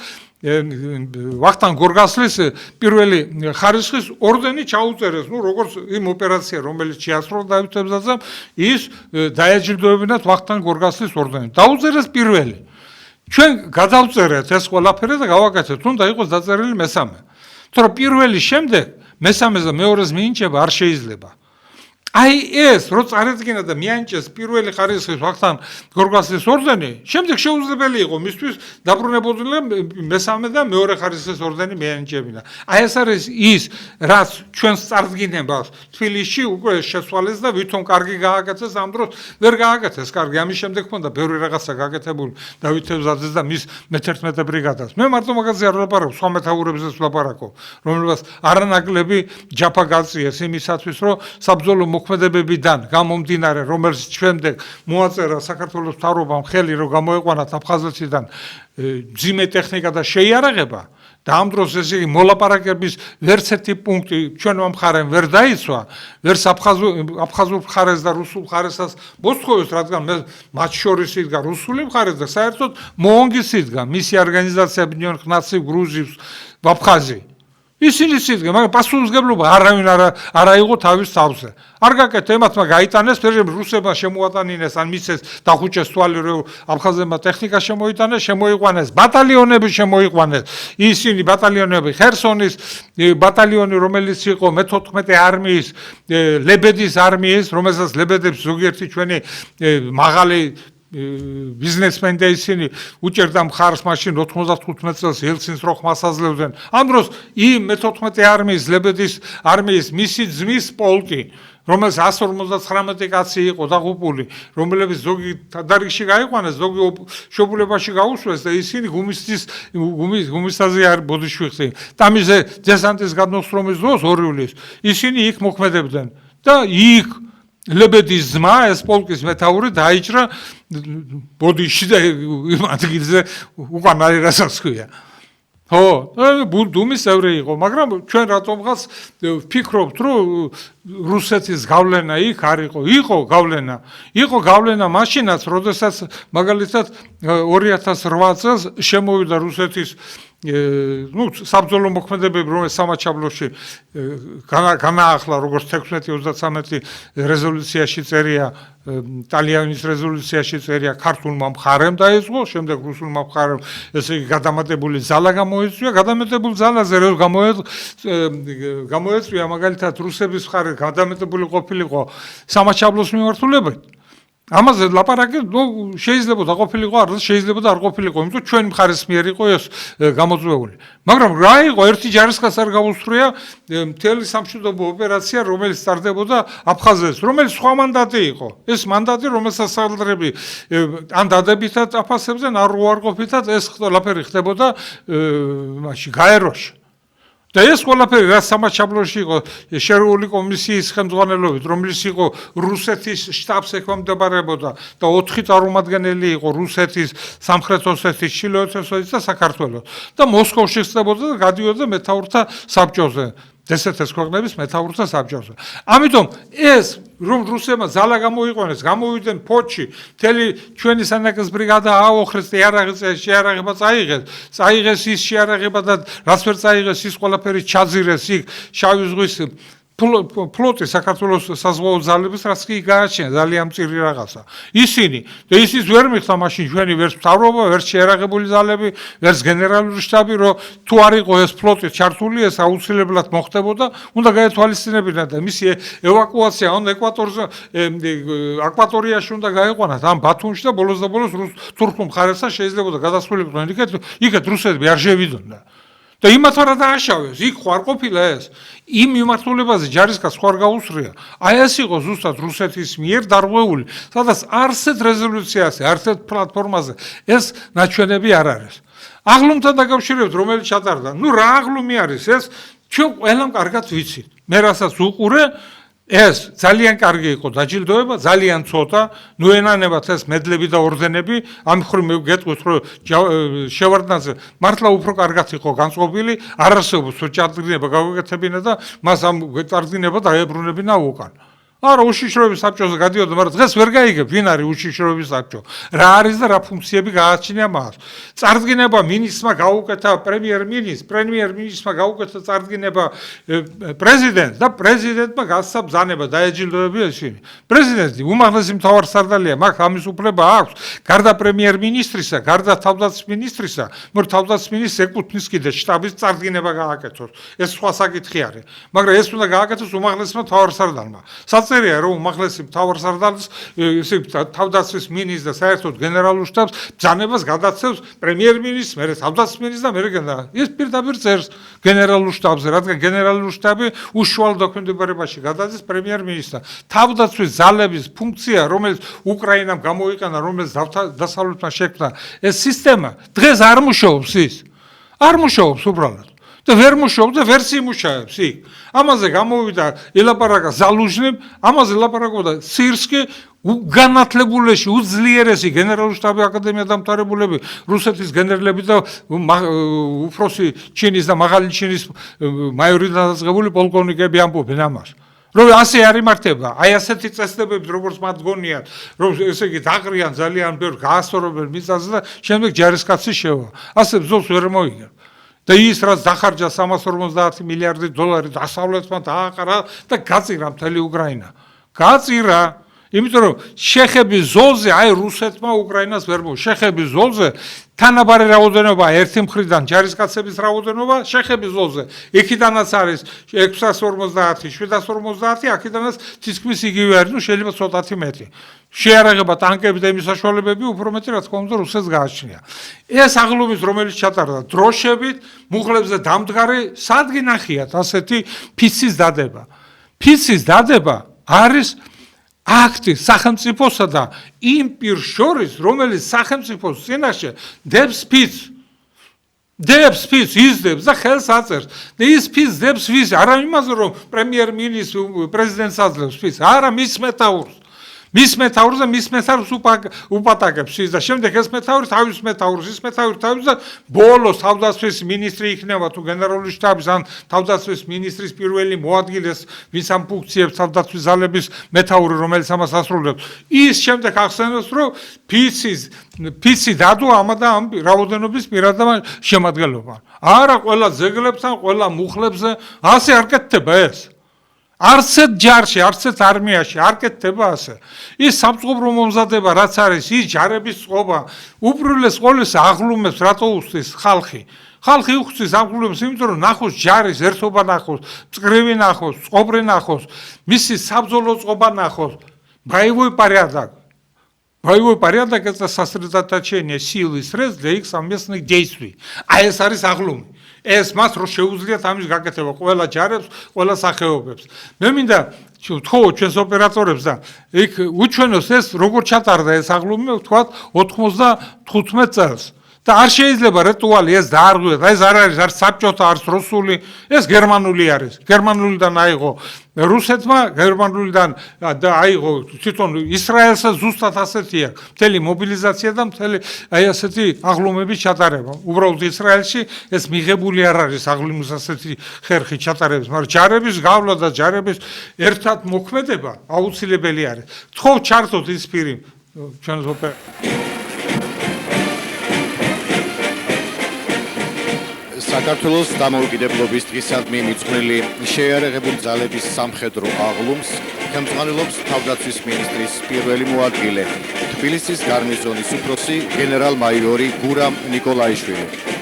Speaker 1: ვახტანგ გორგასლის პირველი ხარისხის ორდენი ჩაუწერეს, როგორც იმ ოპერაცია, რომელიც შეასრულა დავით თევზაძემ, ის დაეჯილდოებინათ ვახტანგ გორგასლის ორდენი. დაუწერეს პირველი. ჩვენ გადავწერეთ ეს ყველაფერი და გავაკეთეთ, თუნდა იყოს დაწერილი მესამე. თორემ პირველი შემდეგ მესამეს და მეორეს მიენიჭება არ შეიძლება. ეს რო წარედგინა და მიანიჭეს პირველი ხარისხის ვახტანგ გორგასლის ორდენი, შემდეგ შეუძლებელი იყო მისთვის დაბრუნებოდნენ მესამე და მეორე ხარისხის ორდენი მიანიჭებინა. ეს არის ის, რაც ჩვენს წარდგინებას თბილისში უკვე შესვალეს და ვითომ კარგი გააკეთეს, ამ დროს ვერ გააკეთეს კარგი. ამის შემდეგ ჰქონდა ბევრი რაღაცა გაკეთებული დავით თევზაძეს და მის მე-11 ბრიგადას. მე მარტო მაგაზე არ ვლაპარაკობ, სხვა მეთაურებზეც ვლაპარაკობ, რომელსაც არანაკლები ჯაფა გაწიეს იმისათვის, რომ საბრძოლო მოქმედებებიდან გამომდინარე, რომელიც შემდეგ მოაწერა საქართველოს მთავრობამ ხელი, რომ გამოეყვანათ აფხაზეთიდან ძიმე ტექნიკა და შეიარაღება და ამ დროს ესე იგი მოლაპარაკების ვერც ერთი პუნქტი ჩვენმა მხარემ ვერ დაიცვა, ვერც აფხაზურ მხარეს და რუსულ მხარესაც მოსთხოვეს, რადგან მათ შორის იდგა რუსული მხარეს და საერთოდ მოონგის იდგა მისი ორგანიზაცია ბნიონ ხნაცი გრუზივს ვაფხაზი. ისინი სიდგა, მაგრამ პასუხისმგებლობა არავინ არ აიღო თავის თავზე. არ გაკეთე, ემათმა გაიტანეს, რუსებმა შემოატანინეს, ან მისცეს დახუჭეს თვალი, რომ აფხაზებმა ტექნიკა შემოიტანეს, შემოიყვანეს, ბატალიონები შემოიყვანეს. ისინი ბატალიონები, ხერსონის ბატალიონი, რომელიც იყო მე-14 არმიის, ლებედის არმიის, რომელსაც ლებედებს ზოგიერთი ჩვენი მაღალი ბიზნესმენი და ისინი უჭერდა მხარს მაშინ 95 წელს ელცინს რო ხმას აძლევდნენ. ამ დროს იმ მე-14 არმიის ლებედის არმიის მისი ძმის პოლკი, რომელსაც 159 კაცი იყო დაღუპული, რომლებიც ზოგი დარიგში გაიყვანეს, ზოგი შობულებაში გაუსვეს და ისინი გუმისთაზე არ ბოდიშვიხსი. დამიზე დესანტის გადმოსრომის დროს ორივლის ისინი იქ მოქმედებდნენ და იქ ლებედის ძმა, ეს პოლკის მეთაური დაიჭრა ბოდიში და იმ ადგილზე უკან არის რასაც ქვია. დუმის წევრი იყო, მაგრამ ჩვენ რატომღაც ვფიქრობთ, რომ რუსეთის გავლენა იქ არ იყო. იყო გავლენა მაშინაც, როდესაც მაგალითად 2008 წელს შემოვიდა რუსეთის ну საბრძოლო მოქმედებები რომ სამაჩაბლოში განაახლა როგორც 16-33 რეზოლუციაში წერია ტალიანის რეზოლუციაში წერია ქართულმა მხარემ დაიწყო, შემდეგ რუსულმა მხარემ ესე იგი გადამეტებული ზალა გამოიწვია, გადამეტებულ ზალაზე რო გამოეწვია მაგალითად რუსების მხარე გადამეტებული ყოფილიყო სამაჩაბლოს მიმართულებით. ამაზე ლაპარაკი შეიძლება ყოფილიყო, არ შეიძლება არ ყოფილიყო, იმიტომ ჩვენი მხარის მიერ იყო ეს გამოწვეული. მაგრამ რა იყო ერთი ჯარისკაცს არ გაუსწრია მთელი სამშვიდობო ოპერაცია, რომელიც სტარდებოდა აფხაზეთს, რომელიც სხვა მანდატი იყო. ეს მანდატი, რომელსაც სალდრები ან დადებითად აფასებდნენ, არ უარყოფითად ეს ყველაფერი ხდებოდა მაშინ გაეროში. და ეს ყველაფერი რაც სამაჩაბლოში იყო შერეული კომისიის ხელმძღვანელობით, რომელიც იყო რუსეთის შტაბს ექვემდებარებოდა და 4 წარმომადგენელი იყო რუსეთის, სამხრეთ ოსეთის, ჩილოეთის ოსეთის და საქართველოს. და მოსკოვში ხდებოდა და გადიოდა მეთაურთა საბჭოზე. დსთ-ს ქვეყნების მეთაურთა საბჭოზე. ამიტომ ეს რომ რუსებმა ზალა გამოიყენეს, გამოვიდნენ ფოთში, მთელი ჩვენი სანაკის ბრიგადა აოხრეს და შეარაღება წაიღეს ის შეარაღება და რაც ვერ წაიღეს ის ყველაფერი ჩაძირეს იქ შავი ზღვის ფლოტი საქართველოს საზღვაო ძალების რაც კი გააჩნია ძალიან მწირი რაღაცა. ისინი და ისიც ვერ მიხდა მაშინ ჩვენი ვერც მთავრობა, ვერც შეარაღებული ზალები, ვერც გენერალური შტაბი, რომ თუ არ იყო ეს ფლოტი ჩართული, ეს აუცილებლად მოხდებოდა, უნდა გაეთვალისწინებინა და მისი ევაკუაცია ან აკვატორიაში უნდა გაეყვანათ ამ ბათუმში და ბოლოს და ბოლოს თურქულ მხარესთან შეიძლება გადასულიყვნენ იქეთ რუსები არ შევიდოდნენ. და იმათ არა დააშავეს, იქ ხო არ ყოფილა ეს. იმ მიმართულებაზე ჯარისკაცს ხო არ გაუსწრია. აი ეს იყო ზუსტად რუსეთის მიერ დარღვეული, სადაც არცეთ რეზოლუციაზე, არცეთ პლატფორმაზე ეს ნაჩვენები არ არის. აღლუმთან დაკავშირებით რომელიც ჩატარდა, ну რა აღლუმი არის ეს, ჩვენ ყველამ კარგად ვიცით. მე რასაც უყურე ეს ძალიან კარგი იყო დაჯილდოება, ძალიან ცოტა, ნუ ენანებათ ეს მედლები და ორდენები, ამ მხრივ მე გეტყვით, რომ შევარდნაძე მართლა უფრო კარგად იყო განწყობილი, არ არსებობს ჭარბდინება გავაკეთებინა და მას ამ ჭარბდინება დაებრუნებინა უკან. არა უშიშროების საბჭოზე გადიოდა, მაგრამ დღეს ვერ გაიგებ, ვინ არის უშიშროების საბჭო. რა არის და რა ფუნქციები გააჩნია მას. წარდგინება მინისტრმა გაუკეთა პრემიერ-მინისტრმა გაუკეთა წარდგინება პრეზიდენტს და პრეზიდენტმა გასცა ბრძანება დაეჯილდოებია ისინი. პრეზიდენტი უმაღლესი მთავარსარდალია, მაგ ამის უფლება აქვს. გარდა პრემიერ-მინისტრისა, გარდა თავდაცვის მინისტრისა, თავდაცვის მინისტრს ეკუთვნის კიდე შტაბის წარდგინება გააკეთოს. ეს სხვა საკითხი არის. მაგრამ ეს უნდა გააკეთოს უმაღლესმა მთავარსარდალმა. წერია რომ უმაღლესი მთავარსარდალს თავდაცვის მინისტრს და საერთოდ გენერალურ შტაბს ბრძანებას გადაცევს პრემიერ-მინისტრს, მერე თავდაცვის მინისტრს და მერე ის პირდაპირ წერს გენერალურ შტაბზე, რადგან გენერალური შტაბი უშუალო დაქვემდებარებაში გადადის პრემიერ-მინისტრს. თავდაცვის ძალების ფუნქცია, რომელიც უკრაინამ გამოიყენა, რომელიც დასავლეთმა შექმნა, ეს სისტემა დღეს არ მუშაობს ის. არ მუშაობს უბრალოდ. და ვერ მუშაობს და ვერ სიმუშაებს იქ. ამაზე გამოვიდა ელაპარაკა ზალუჟნიმ, ამაზე ლაპარაკობდა სირსკი, განათლებულეში უძლიერესი გენერალური შტაბი აკადემია დამთავრებულები, რუსეთის გენერლები და უფროსი ჩინის და მაღალი ჩინის მაიორი დაწყებული პოლკოვნიკები ამბობენ ამას. რომ ასე არ იმართება, აი ასეთი წესდებებით როგორც მათ გონიათ, რომ ესე იგი დაყრიან ძალიან ბევრ გაასწორებენ მიწაზე და შემდეგ ჯარისკაცი შევა. ასე ბრძოლს ვერ მოიგებ. და ის რაც დახარჯა 350 მილიარდი დოლარი დასავლეთმა დააყარა და გაწირა მთელი უკრაინა. გაწირა, იმიტომ რომ შეხების ზოლზე აი რუსეთმა უკრაინას ვერ შეხების ზოლზე თანაბარი რაოდენობა ერთი მხრიდან ჯარისკაცების რაოდენობა შეხების ზოლზე. იქიდანაც არის 650, 750, აქიდანაც თითქმის იგივე არის, ну შეიძლება ცოტათი მეტი. შეარაღება ტანკები და იმის საშუალებები უფრო მეტი რა თქმა უნდა რუსეთს გააჩნია. ეს აღლუმის რომელიც ჩატარდა დროშებით, მუხლებზე დამდგარი სადგი ნახიათ ასეთი ფიცის დადება. ფიცის დადება არის აქტი სახელმწიფოსა და იმ პირს შორის, რომელიც სახელმწიფოს წინაშე დებს ფიცს. დებს ფიცს, იზდებს და ხელს აწერს. და ის ფიცს დებს ვის? არა იმაზე რომ პრემიერ-მინისტრს პრეზიდენტს აძლევს ფიცს, არა მის მეთაურს. მის მეთაურზე მის მეთაურს უპატაკებს ის და შემდეგ ეს მეთაური თავის მეთაურს ის მეთაური თავის და ბოლოს თავდაცვის მინისტრი იქნება თუ გენერალური შტაბის ან თავდაცვის მინისტრის პირველი მოადგილე ვის ამ ფუნქციებს თავდაცვის ძალების მეთაური რომელიც ამას ასრულებს ის შემდეგ ახსენებს რომ ფიცი დადო ამა და ამ რაოდენობის პირადად შემადგენლობა არა ყველა ძეგლებთან ყველა მუხლებზე ასე არ კეთდება ეს არცეთ ჯარში, არცეთ არმიაში არ კეთდება ასე. ის სამწყობრო მომზადება რაც არის, ის ჯარების წყობა, უპირველეს ყოვლისა აღლუმებს რატო უსწრის ხალხი. ხალხი უხსნის აღლუმებს, იმიტომ რომ ნახოს ჯარის ერთობა ნახოს, წკრივი ნახოს, წყობრი ნახოს, მისი საბრძოლო წყობა ნახოს. Боевой порядок. Боевой порядок это сосредоточение сил и средств для их совместных действий. А ეს არის აღლუმი. ეს მას რო შეუძლიათ ამის გაკეთება ყველა ჯარებს, ყველა სახეობებს. მე მინდა თქვო ჩვენს ოპერატორებს და იქ უჩვენოს ეს როგორ ჩატარდა ეს აღლუმი ვთქვათ 95 წელს. და არ შეიძლება რიტუალი ეს დაარღვიოთ, ეს არ არის არც საბჭოთა, არც რუსული, ეს გერმანული არის. გერმანულიდან აიღო რუსეთმა, გერმანულიდან და აიღო თვითონ ისრაელსაც ზუსტად ასეთია. მთელი მობილიზაცია და მთელი აი ასეთი აღლუმების ჩატარება. უბრალოდ ისრაელში ეს მიღებული არ არის აღლუმის ასეთი ხერხი ჩატარების, მაგრამ ჯარების გავლა და ჯარების ერთად მოქმედება აუცილებელი არის. თქო ჩართოთ ის პირი ჩვენს
Speaker 2: საქართველოს დამოუკიდებლობის დღისადმი მიძღვნილი შეიარაღებული ძალების სამხედრო აღლუმს ხელმძღვანელობს თავდაცვის მინისტრის პირველი მოადგილე თბილისის გარნიზონის უფროსი გენერალ-მაიორი გურამ ნიკოლაიშვილი.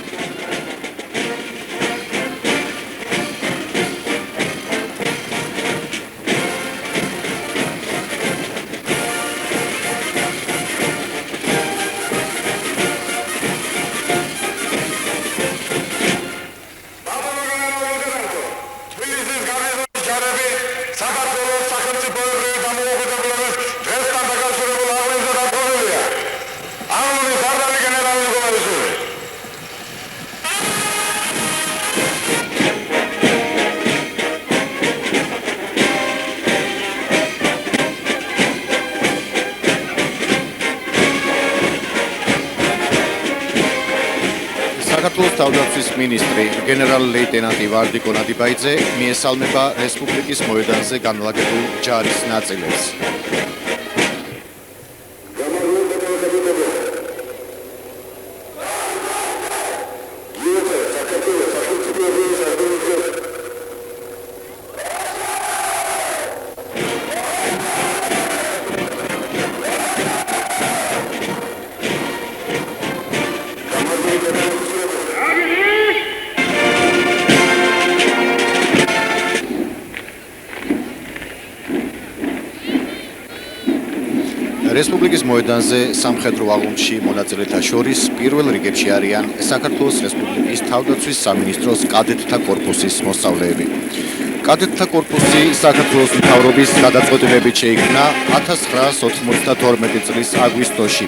Speaker 2: საქართველოს თავდაცვის მინისტრი გენერალ-ლეიტენანტი ვარდიკო ნადიბაიძე მიესალმება რესპუბლიკის მოედანზე განლაგებულ ჯარის ნაწილებს. რესპუბლიკის მოედანზე სამხედრო აღლუმში მონაწილეთა შორის პირველ რიგებში არიან საქართველოს რესპუბლიკის თავდაცვის სამინისტროს კადეტთა კორპუსის მოსწავლეები. კადეტთა კორპუსი საქართველოს მთავრობის გადაწყვეტილებით შეიქმნა 1992 წლის აგვისტოში.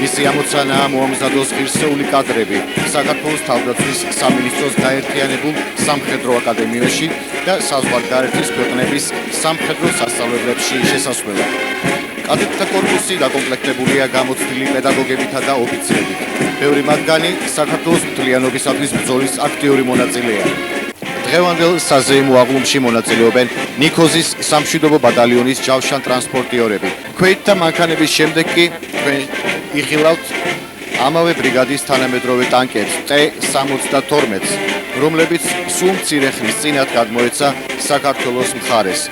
Speaker 2: მისი ამოცანაა მოამზადოს ღირსეული კადრები საქართველოს თავდაცვის სამინისტროს გაერთიანებულ სამხედრო აკადემიაში და საზღვარგარეთის ქვეყნების სამხედრო სასწავლებლებში შესასვლელად. კადეტთა კორპუსი დაკომპლექტებულია გამოცდილი პედაგოგებითა და ოფიცრებით. ბევრი მათგანი საქართველოს მთლიანობისათვის ბრძოლის აქტიური მონაწილეა. დღევანდელ საზეიმო აღლუმში მონაწილეობენ ნიქოზის სამშვიდობო ბატალიონის ჯავშან-ტრანსპორტიორები. ქვეითთა მანქანების შემდეგ კი თქვენ იხილავთ ამავე ბრიგადის თანამედროვე ტანკებს T-72-ს, რომლებიც სულ მცირე ხნის წინათ გადმოეცა საქართველოს მხარეს.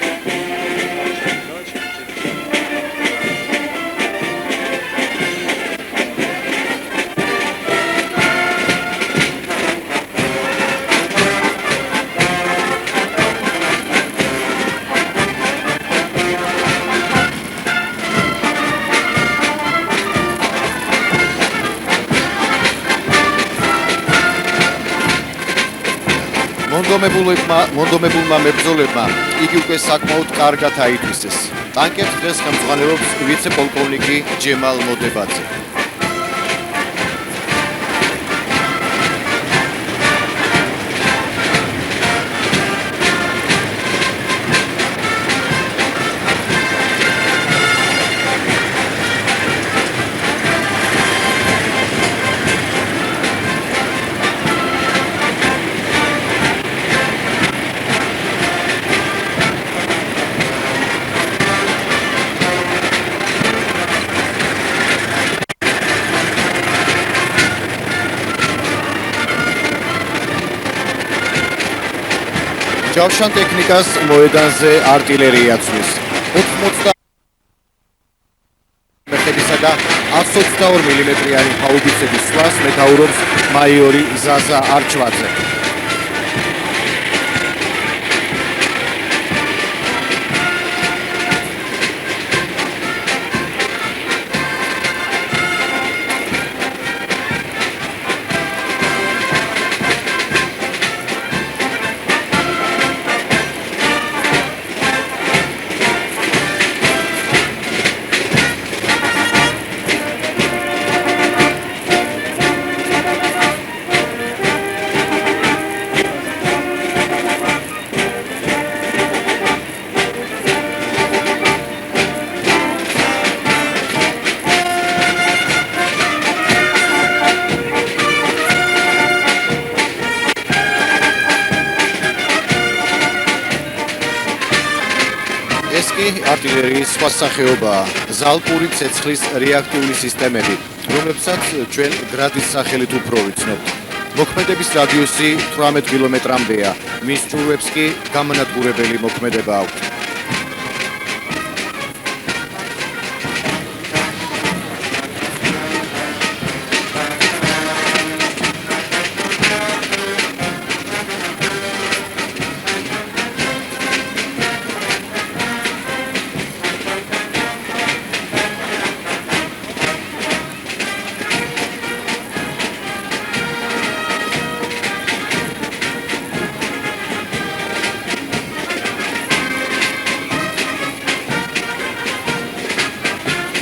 Speaker 2: მონდომებულმა მებრძოლებმა იგი უკვე საკმაოდ კარგად აითვისეს. ტანკებს დღეს ხელმძღვანელობს ვიცე-პოლკოვნიკი ჯემალ მოდებაძე. ჯავშან ტექნიკას მოედანზე არტილერია ცვლის. 80 მეხედისა და 122 მმ-იანი ჰაუბიცების სვლას მეთაურობს მაიორი ზაზა არჩვაძე. ეს კი არტილერიის სხვა სახეობაა, ზალპური ცეცხლის რეაქტიული სისტემები, რომლებსაც ჩვენ გრადის სახელით უფრო ვიცნობთ. მოქმედების რადიუსი 18 კილომეტრამდეა, მის ჭურვებს კი გამანადგურებელი მოქმედება აქვთ.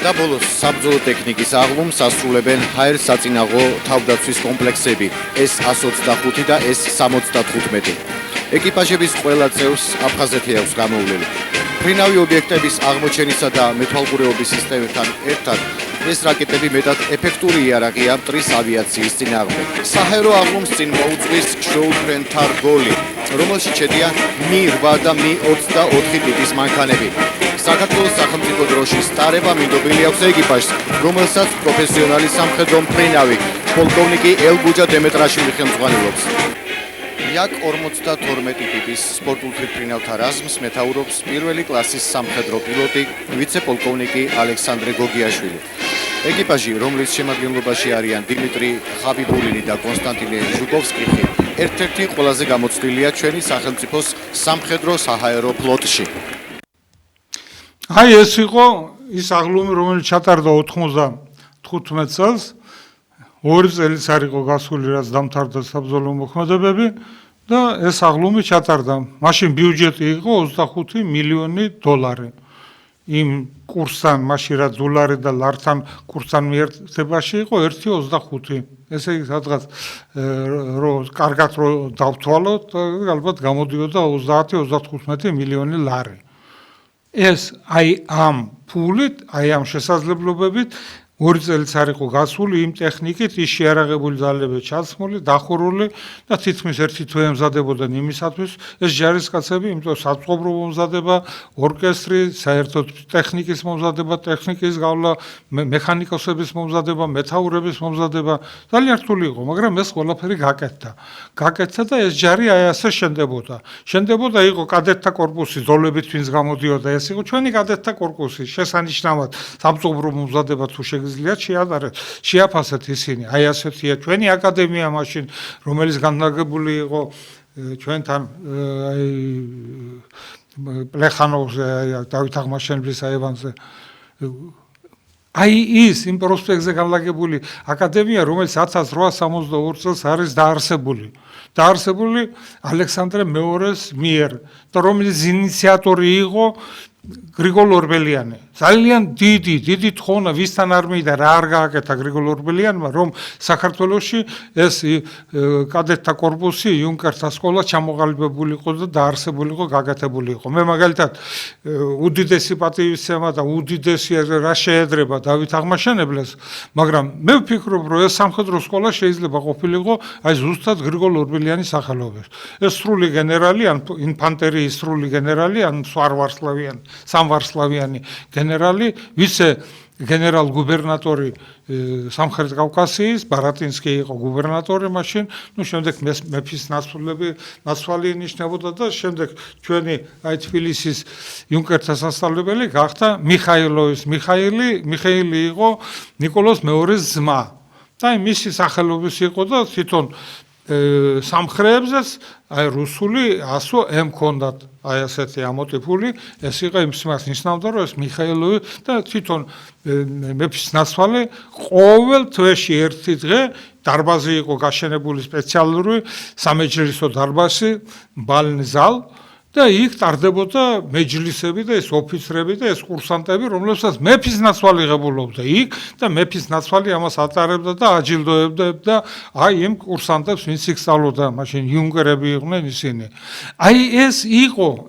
Speaker 2: და ბოლოს საბრძოლო ტექნიკის აღლუმს ასრულებენ ჰაერ-საწინააღმდეგო თავდაცვის კომპლექსები S-125 და S-75. ეკიპაჟების ყველა წევრს აფხაზეთი აქვს გამოვლილი. ფრინავი ობიექტების აღმოჩენისა და მეთვალყურეობის სისტემებთან ერთად ეს რაკეტები მეტად ეფექტური იარაღია მტრის ავიაციის წინააღმდეგ. საჰაერო აღლუმს წინ მოუწვის შოუ-ტრენ თარგოლი, რომელშიც შედიან Mi-8 და Mi-24 ტიპის მანქანები. საქართველოს სახელმწიფო დროშის ტარება მინდობილი აქვს ეკიპაჟს, რომელსაც პროფესიონალი სამხედრო მფრინავი პოლკოვნიკი ელგუჯა დემეტრაშვილი ხელმძღვანელობს. Як-42 ტიპის სპორტულ თვითმფრინავთა რაზმს მეთაურობს პირველი კლასის სამხედრო პილოტი ვიცე-პოლკოვნიკი ალექსანდრე გოგიაშვილი. ეკიპაჟი, რომლის შემადგენლობაში არიან დიმიტრი ხაბიბულინი და კონსტანტინე ჟუკოვსკი, ერთ-ერთი ყველაზე გამოცდილია ჩვენი სახელმწიფოს სამხედრო საჰაერო ფლოტში.
Speaker 1: აი ეს იყო ის აღლუმი, რომელიც ჩატარდა 95 წელს, 2 წელიც არ იყო გასული, რაც დამთავრდა საბრძოლო მოქმედებები და ეს აღლუმი ჩატარდა. მაშინ ბიუჯეტი იყო 25 მილიონი დოლარი. იმ კურსთან, მაშინ რა დოლარი და ლართან კურსთან მიერთებაში იყო 1.25. ესე იგი სადღაც კარგად რო დავთვალოთ, ალბათ გამოდიოდა 30-35 მილიონი ლარი. ეს აი ამ ფულით, აი ამ შესაძლებლობებით 2 წელიც არ იყო გასული იმ ტექნიკით, ის შეარაღებული ძალები ჩაცმული, დახურული და თითქმის ერთი თვე ემზადებოდნენ იმისათვის, ეს ჯარისკაცები, იმიტომ საწყობრობო მომზადება, ორკესტრი, საერთოდ ტექნიკის მომზადება, ტექნიკის გავლა, მექანიკოსების მომზადება, მეთაურების მომზადება, ძალიან რთული იყო, მაგრამ ეს ყველაფერი გაკეთდა. გაკეთდა და ეს ჯარი აი ასე შენდებოდა. შენდებოდა, იყო კადეტთა კორპუსი, ზოლებით ვინც გამოდიოდა, ეს იყო ჩვენი კადეტთა კორპუსი, შესანიშნავად საბრძოლო მომზადება თუ შეაფასეთ ისინი. აი ასეთია ჩვენი აკადემია მაშინ, რომელიც განლაგებული იყო ჩვენთან პლეხანოვზე, დავით აღმაშენებლის აივანზე. აი ის იმ პროსპექტზე განლაგებული აკადემია, რომელიც 1862 წელს არის დაარსებული. დაარსებული ალექსანდრე მეორის მიერ და რომელიც ინიციატორი იყო გრიგოლ ორბელიანი. ძალიან დიდი თხოვნა ვისთან არ მივიდა რა არ გააკეთა გრიგოლ ორბელიანმა, რომ საქართველოში ეს კადეტთა კორპუსი იუნკერთა სკოლა ჩამოყალიბებულიყო და დაარსებულიყო, გაკეთებული იყო. მე მაგალითად უდიდესი პატივისცემა და უდიდესი რა შეედრება დავით აღმაშენებლეს, მაგრამ მე ვფიქრობ, რომ ეს სამხედრო სკოლა შეიძლება ყოფილიყო აი ზუსტად გრიგოლ ორბელიანის სახელობის. ეს სრული გენერალი, ან ინფანტერიის სრული გენერალი, ან სამვარსლავიანი გენერალი, ვისე გენერალ-გუბერნატორი სამხრეთ კავკასიის, ბარატინსკი იყო გუბერნატორი მაშინ, შემდეგ მეფის ნაცვალი ინიშნებოდა და შემდეგ ჩვენი თბილისის იუნკერთა სასწავლებელი გახდა მიხაილი იყო ნიკოლოზ მეორის ძმა. და მისი სახელობის იყო და თვითონ სამხრეებზეც რუსული ასო ემქონდათ ასეთი ამოტიფული, ეს იყო იმის ნიშნავდა, რომ ეს მიხაილოვი და თვითონ მეფის ნაცვალე ყოველ თვეში ერთი დღე დარბაზი იყო გაშენებული სპეციალური სამეჯლისო დარბაზი, ბალნზალ და იქ ტარდებოდა მეჯლისები და ეს ოფიცრები და ეს კურსანტები, რომლებსაც მეფის ნაცვალი ღებულობდა იქ და მეფის ნაცვალი ამას ატარებდა და აჯილდოებდა იმ კურსანტებს, ვინც იქ სწავლობდა, მაშინ იუნკერები იყვნენ ისინი.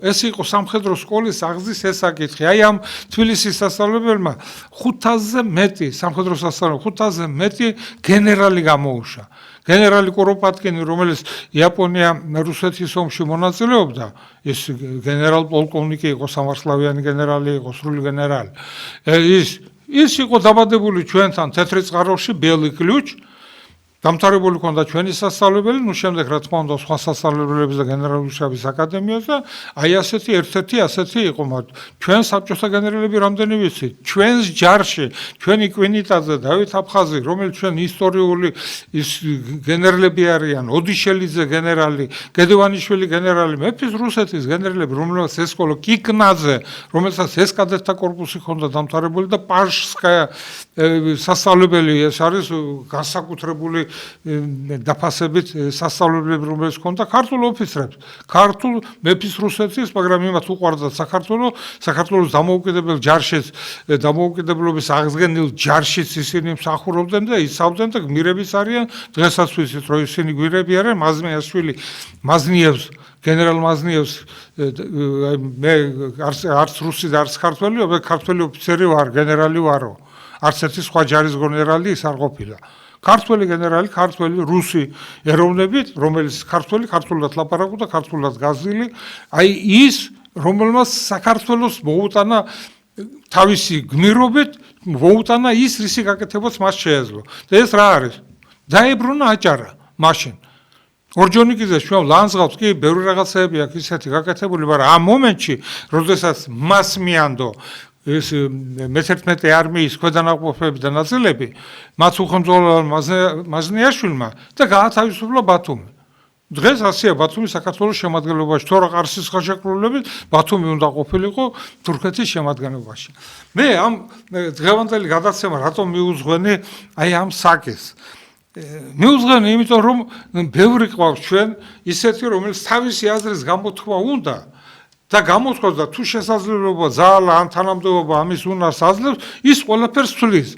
Speaker 1: ეს იყო სამხედრო სკოლის აღზის ესაკითხი. ამ თბილისის სასწავლებელმა 500-ზე მეტი სამხედრო სასწავლებელი 500-ზე მეტი გენერალი გამოუშვა. გენერალი კუროპატკინი, რომელიც იაპონია-რუსეთის ომში მონაწილეობდა, ეს გენერალ-პოლკოვნიკი იყო, სამარსლავიანი გენერალი იყო, სრული გენერალი. ის იყო დაბადებული ჩვენთან თეთრი წყაროში, ბელი კლიუჩ, დამთავრებული ჰქონდა ჩვენი სასწავლებელი, შემდეგ რა თქმა უნდა სხვა სასწავლებელების და გენერალური შტაბის აკადემიას და ერთ-ერთი ასეთი იყო, ჩვენ საბჭოთა გენერალები რამდენი ვიცით, ჩვენს ჯარში, ჩვენი კვინიტაძე, დავით აფხაზი, რომელიც ჩვენ ისტორიული გენერლები არიან, ოდიშელიძე გენერალი, გედევანიშვილი გენერალი, მეფის რუსეთის გენერლები, რომელსაც ესკოლო კიკნაძე, რომელსაც ეს კადეტთა კორპუსი ჰქონდა დამთავრებული და პაშსკაია სასწავლებელი, ეს არის განსაკუთრებული დაფასებით სასწავლებლები, რომელიც ჰქონდა ქართულ ოფიცრებს, ქართულ მეფის რუსეთის, მაგრამ იმათ უყვარდათ საქართველოს დამოუკიდებელ ჯარშიც, დამოუკიდებლობის აღდგენილ ჯარშიც ისინი მსახურობდნენ და იცავდნენ და გმირებიც არიან, დღესაც ვიცით, რომ ისინი გვირები არიან, მაზნიევს, გენერალ მაზნიევს, მე არც რუსი და არც ქართველი, ქართველი ოფიცერი ვარ, გენერალი ვარო, არც ერთი სხვა ჯარის გენერალი ის არ ყოფილა. ქართველი გენერალი, ქართველი რუსი ეროვნებით, რომელიც ქართულად ლაპარაკობდა, ქართულად გაზრდილი, ის, რომელმაც საქართველოს მოუტანა თავისი გმირობით, მოუტანა ის რისი გაკეთებაც მას შეეძლო. და ეს რა არის? დაებრუნა აჭარა მაშინ. ორჯონიკიძე ჩვენ ლანძღავთ კი ბევრი რაღაცები აქვს ისეთი გაკეთებული, მაგრამ ამ მომენტში, როდესაც მას მიანდო ეს მე-11 არმიის ქვედანაყოფები და ნაწილები, მათ უხელმძღვანელობამ მაზნიაშვილმა და გაათავისუფლა ბათუმი. დღეს ასია ბათუმი საქართველოს შემადგენლობაში, თორე ყარსის ხელშეკრულებით ბათუმი უნდა ყოფილიყო თურქეთის შემადგენლობაში. მე ამ დღევანდელი გადაცემა რატომ მიუძღვენი ამ საკეს? მიუძღვენი, იმიტომ რომ ბევრი ყავს ჩვენ ისეთი, რომელიც თავისი აზრის გამოთქვა უნდა და გამოთქვას და თუ შესაძლებლობა ძალა ან თანამდებობა ამის უნარს აძლევს, ის ყველაფერს ცვლის.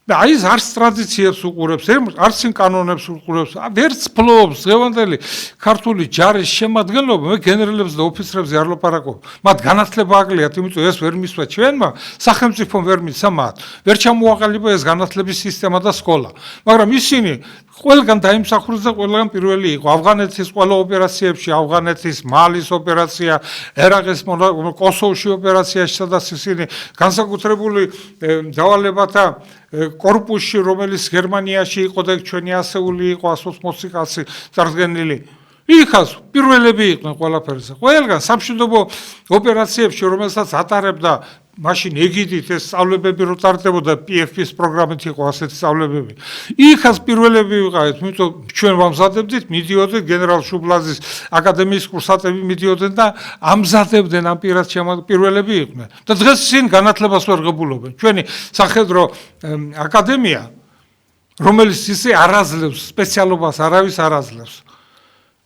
Speaker 1: და ის არც ტრადიციებს უყურებს, არც კანონებს უყურებს, ვერც ფლობს დღევანდელი ქართული ჯარის შემადგენლობა, მე გენერალებს და ოფიცრებს არ ლაპარაკობ. მათ განათლება აკლიათ, იმიტომ ეს ვერ მისვა ჩვენმა, სახელმწიფომ ვერ მიცა მათ. ვერ ჩამოაყალიბა ეს განათლების სისტემა და სკოლა. მაგრამ ისინი ყველგან დაიმსახურეს და ყველგან პირველი იყო. ავღანეთის ყველა ოპერაციებში, ავღანეთის მალის ოპერაცია, ერაყის კოსოვოში ოპერაციაში, სადაც ისინი განსაკუთრებული დავალებათა კორპუსში, რომელიც გერმანიაში იყო და ჩვენი ასეული იყო 180 კაცი წარდგენილი. იქაც პირველები იყვნენ ყველაფერზე. ყველგან სამშვიდობო ოპერაციებში, რომელსაც ატარებდა მაშინ ეგიდით ეს სწავლებები რო ტარდებოდა, PFP-ის პროგრამით იყო ასეთი სწავლებები. იქაც პირველები ვიყავით, იმიტომ ჩვენ ვამზადებდით, მიდიოდნენ გენერალ შუბლაძის აკადემიის კურსანტები მიდიოდნენ და ამზადებდნენ ამ პირად პირველები იყვნენ. და დღეს ისინი განათლებას ვერ ღებულობენ. ჩვენი სამხედრო აკადემია, რომელიც ისე არ აძლევს სპეციალობას, არავის არ აძლევს.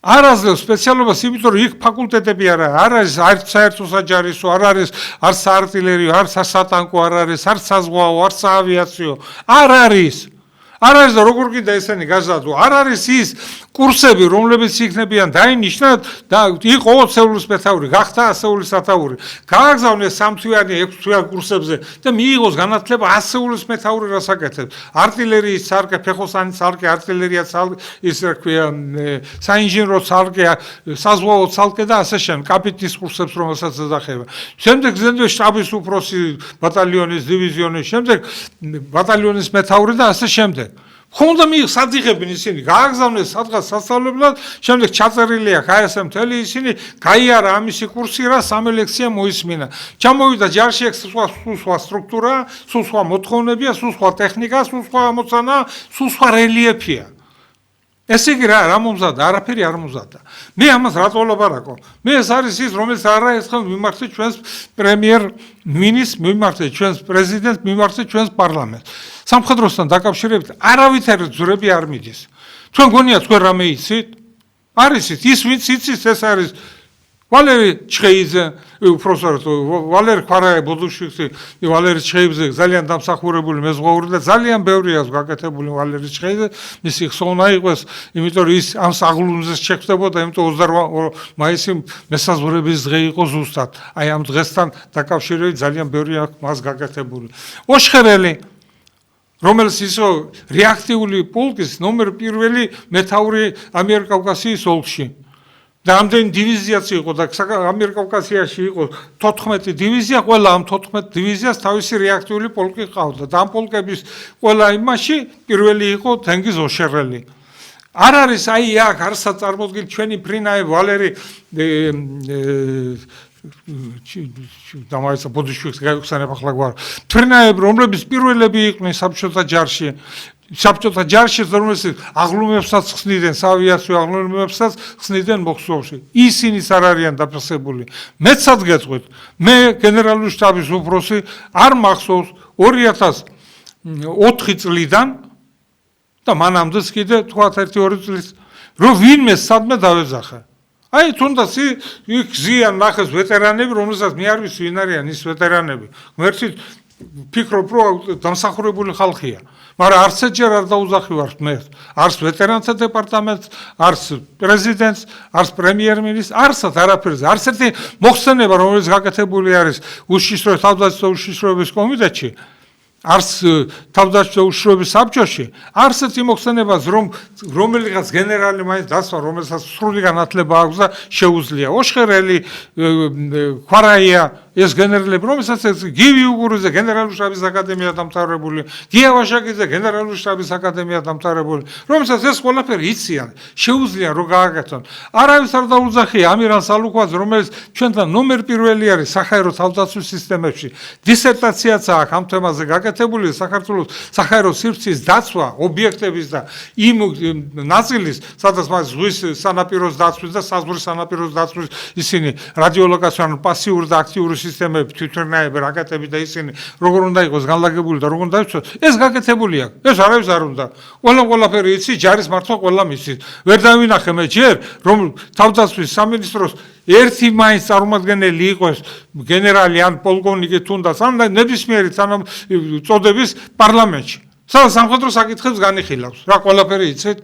Speaker 1: არ აძლევს სპეციალობას, იმიტომ რომ იქ ფაკულტეტები არ არის, არც საერთო საჯარისო, არ არის, არც საარტილერიო, არც სატანკო არ არის, არც საზღვაო, არც საავიაციო, არ არის. არ არის და როგორ კიდე ესენი გაზადო, არ არის ის კურსები, რომლებიც იქნებიან დაინიშნათ და იყო 20 სეულის მეთაური, გახდა 100 სეულის მეთაური. გააგზავნეს 3 თვიანი, 6 თვიანი კურსებზე და მიიღოს განათლება 100 სეულის მეთაური რასაკეთებს. არტილერიის სარკე, ფეხოსანის სარკე, არტილერია სარკე, ის რა ქვია, საინჟინრო სარკე, საზღვაო სარკე და ასე შემდეგ, კაპიტნის კურსებს რომელსაც ეძახება. შემდეგ ზენდე შტაბის უფროსი, ბატალიონის, დივიზიონის, შემდეგ ბატალიონის მეთაური და ასე შემდეგ. ხონდა სადიღებენ ისინი, გააგზავნეს სადღაც სასწავლებლად, შემდეგ ჩაწერილი აქვს აი ესე მთელი ისინი, გაიარა ამისი კურსი რა 3 ლექცია მოისმინა. ჩამოვიდა ჯარში ეს სხვა სტრუქტურა, სხვა მოთხოვნებია, სხვა ტექნიკა, სხვა ამოცანა, სხვა რელიეფია. ესე იგი რა მომზადდა, არაფერი არ მომზადდა. მე ამას რატო ვლაპარაკო? მე ეს არის ის, რომელიც არაერთხელ მიმართე ჩვენს პრემიერ-მინისტრს, მიმართე ჩვენს პრეზიდენტს, მიმართე ჩვენს პარლამენტს. სამხედროსთან დაკავშირებით არავითარი ძვრები არ მიდის. თქვენ გონიათ თქვენ რამე იცით? არ იცით, ის ვინც იცის ეს არის ვალერი ჩხეიძე, უბრალოდ ვალერი ქვარაე ბოდუშვიქსი, ვალერი ჩხეიძე ძალიან დამსახურებული მეზღვაური და ძალიან ბევრი აქვს გაკეთებული ვალერი ჩხეიძე, მისი ხსოვნა იყოს, იმიტომ რომ ის ამ საღლუმზე შეხვდებოდა, იმიტომ 28 მაისი მესაზღვრების დღე იყო ზუსტად. აი ამ დღესთან დაკავშირებით ძალიან ბევრი აქვს მას გაკეთებული. ოშხერელი რომელიც ისო რეაქტიული პოლკის ნომერ 1 მეთაური ამიერკავკასიის ოლქში. და ამდენი დივიზიაც იყო და ამიერკავკასიაში იყო 14 დივიზია, ყველა ამ 14 დივიზიას თავისი რეაქტიული პოლკი ყავდა და ამ პოლკების ყველა იმაში პირველი იყო თენგიზ ოშერელი. არ არის აი აქ არსად წარმოდგენილი ჩვენი ფრინაე ვალერი დამაიცა ბოდიშვიქს გაიხსენებ ახლა გვარ. ფრინაები რომლებიც პირველები იყვნენ საბჭოთა ჯარში. საბჭოთა ჯარში რომელსაც აღლუმებსაც ხსნიდნენ, საავიაციო აღლუმებსაც ხსნიდნენ მოხსოვში. ისინიც არ არიან დაფასებული. მეცად გეტყვით, მე გენერალური შტაბის უფროსი არ მახსოვს 2004 წლიდან და მანამდეც კიდე თქვათ 1-2 წლის რომ ვინმე სადმე დავეძახა. აი თუნდაც იქ ზიან ნახეს ვეტერანები, რომელსაც მე არ ვიცი ვინ არიან ის ვეტერანები. ღმერთით ფიქრობ რომ დამსახურებული ხალხია. მაგრამ არც ეჯერ არ დაუზახივართ მე. არც ვეტერანთა დეპარტამენტს, არც პრეზიდენტს, არც პრემიერ-მინისტრს, არცად არაფერზე. არც ერთი მოხსენება, რომელიც გაკეთებული არის თავდაცვის უშიშროების კომიტეტში, არც თავდაცვის უშიშროების საბჭოში, არც ერთი მოხსენებას, რომელიღაც გენერალი მაინც დასვა, რომელსაც სრული განათლება აქვს და შეუძლია. ოშხერელი, ქვარაია ეს გენერლები, რომელსაც გივი უგურუძე გენერალური შტაბის აკადემია დამთავრებული, გია ვაშაკიძე გენერალური შტაბის აკადემია დამთავრებული, რომელსაც ეს ყველაფერი იციან, შეუძლია რომ გააკეთონ. არავის არ დაუძახია ამირან სალუქვაძე, რომელიც ჩვენთან ნომერ 1 არის საჰაერო თავდაცვის სისტემებში. დისერტაციაც აქვს ამ თემაზე გაკეთებული, საქართველოს საჰაერო სივრცის დაცვა ობიექტების და იმ ნაწილის, სადაც მას ზღვის სანაპიროს დაცვის და საზღვრის სანაპიროს დაცვის ისინი რადიოლოკაციური პასიური და აქტიური სისტემები თვითმფრინავები რაკეტები და ისინი როგორ უნდა იყოს განლაგებული და როგორ უნდა იცოდეს ეს გაკეთებული აქვს ეს არავის არ უნდა ყველაფერი იცი ჯარის მართვა ყველა მისის ვერ დავინახე მე ჯერ რომ თავდაცვის სამინისტროს ერთი მაინც წარმომადგენელი იყოს გენერალი ან პოლკოვნიკი თუნდაც ან ნებისმიერი წოდების პარლამენტში სადაც სამხედრო საკითხებს განიხილავს რა ყველაფერი იცით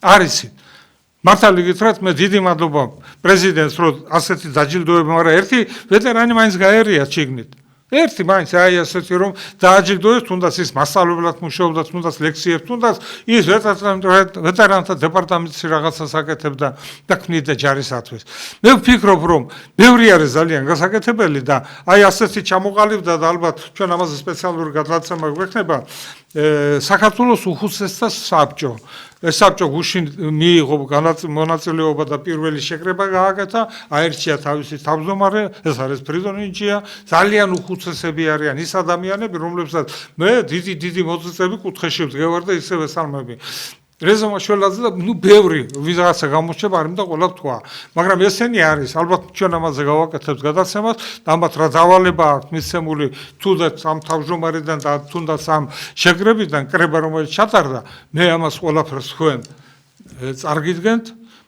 Speaker 1: არ იცით მართალი გითხრათ მე დიდი მადლობა პრეზიდენტს რომ ასეთი დაჯილდოება მაგრამ ერთი ვეტერანი მაინც გაერია ჩიგნით ერთი მაინც აი ასეთი რომ დააჯილდოეს თუნდაც ის მასწავლებლად მუშაობდა თუნდაც ლექციებს თუნდაც ის ვეტერანთა დეპარტამენტში რაღაცას აკეთებდა და ქმნიდა ჯარისათვის მე ვფიქრობ რომ ბევრი არის ძალიან გასაკეთებელი და აი ასეთი ჩამოყალიბდა და ალბათ ჩვენ ამაზე სპეციალური გადაცემა გვექნება საქართველოს უხუცესთა საბჭო ეს საბჭო გუშინ მიიღო მონაწილეობა და პირველი შეკრება გააკეთა, აერჩია თავისი თავმჯდომარე, ეს არის ფრიდონინჯია, ძალიან უხუცესები არიან ის ადამიანები, რომლებსაც მე დიდი მოწიწები კუთხეში ვდგევარ და ისევე სალმები. რეზომა შველაძე და ბევრი ვიღაცა გამოჩება არ მინდა ყველა თქვა, მაგრამ ესენი არის, ალბათ ჩვენ ამაზე გავაკეთებთ გადაცემას, ამათ რა დავალება აქვს მისცემული თუნდაც ამ თავმჯდომარიდან და თუნდაც ამ შეკრებიდან კრება რომელიც ჩატარდა, მე ამას ყველაფერს თქვენ წარგიდგენთ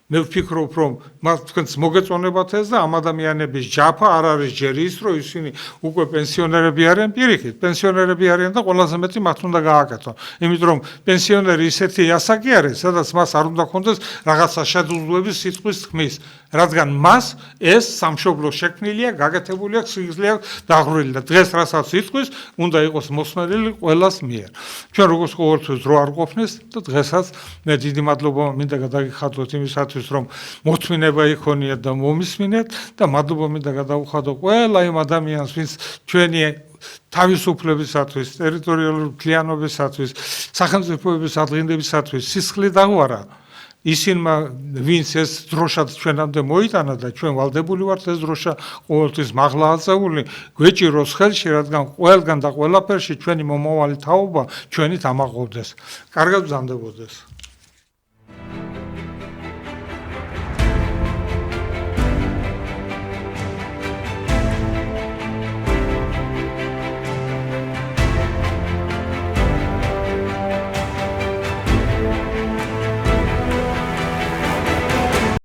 Speaker 1: მე ვფიქრობ, რომ მას თქვენს მოგეწონებათ ეს და ამ ადამიანების ჯაფა არ არის ჯერ ის, რომ ისინი უკვე პენსიონერები არიან, პირიქით, პენსიონერები არიან და ყველაზე მეტი მათ უნდა გააკეთონ. იმიტომ რომ პენსიონერი ისეთი ასაკი არის, სადაც მას არ უნდა ქონდეს რაღაცა შეძლებლობის სიტყვის თქმის, რადგან მას ეს სამშობლო შექმნილია, გაკეთებული აქვს, სიგრძე აქვს დაღვრილი და დღეს რასაც იტყვის, უნდა იყოს მოსმენილი ყველას მიერ. ჩვენ როგორც ყოველთვის დრო არ ყოფნის და დღესაც მე დიდი მადლობა მინდა გადაგიხადოთ იმისათვის, რომ მოთმინება იქონიათ და მომისმინეთ და მადლობა მინდა გადავუხადო ყველა იმ ადამიანს, ვინც ჩვენი თავისუფლებისათვის, ტერიტორიული მთლიანობისათვის, სახელმწიფოების აღდგენებისათვის სისხლი დაღვარა. ისინმა ვინც ეს დროშად ჩვენამდე მოიტანა და ჩვენ ვალდებული ვართ ეს დროშა ყოველთვის მაღლა აწეული, გვეჭიროს ხელში, რადგან ყველგან და ყველაფერში ჩვენი მომავალი თაობა ჩვენით ამაყობდეს. კარგად ბრძანდებოდეს.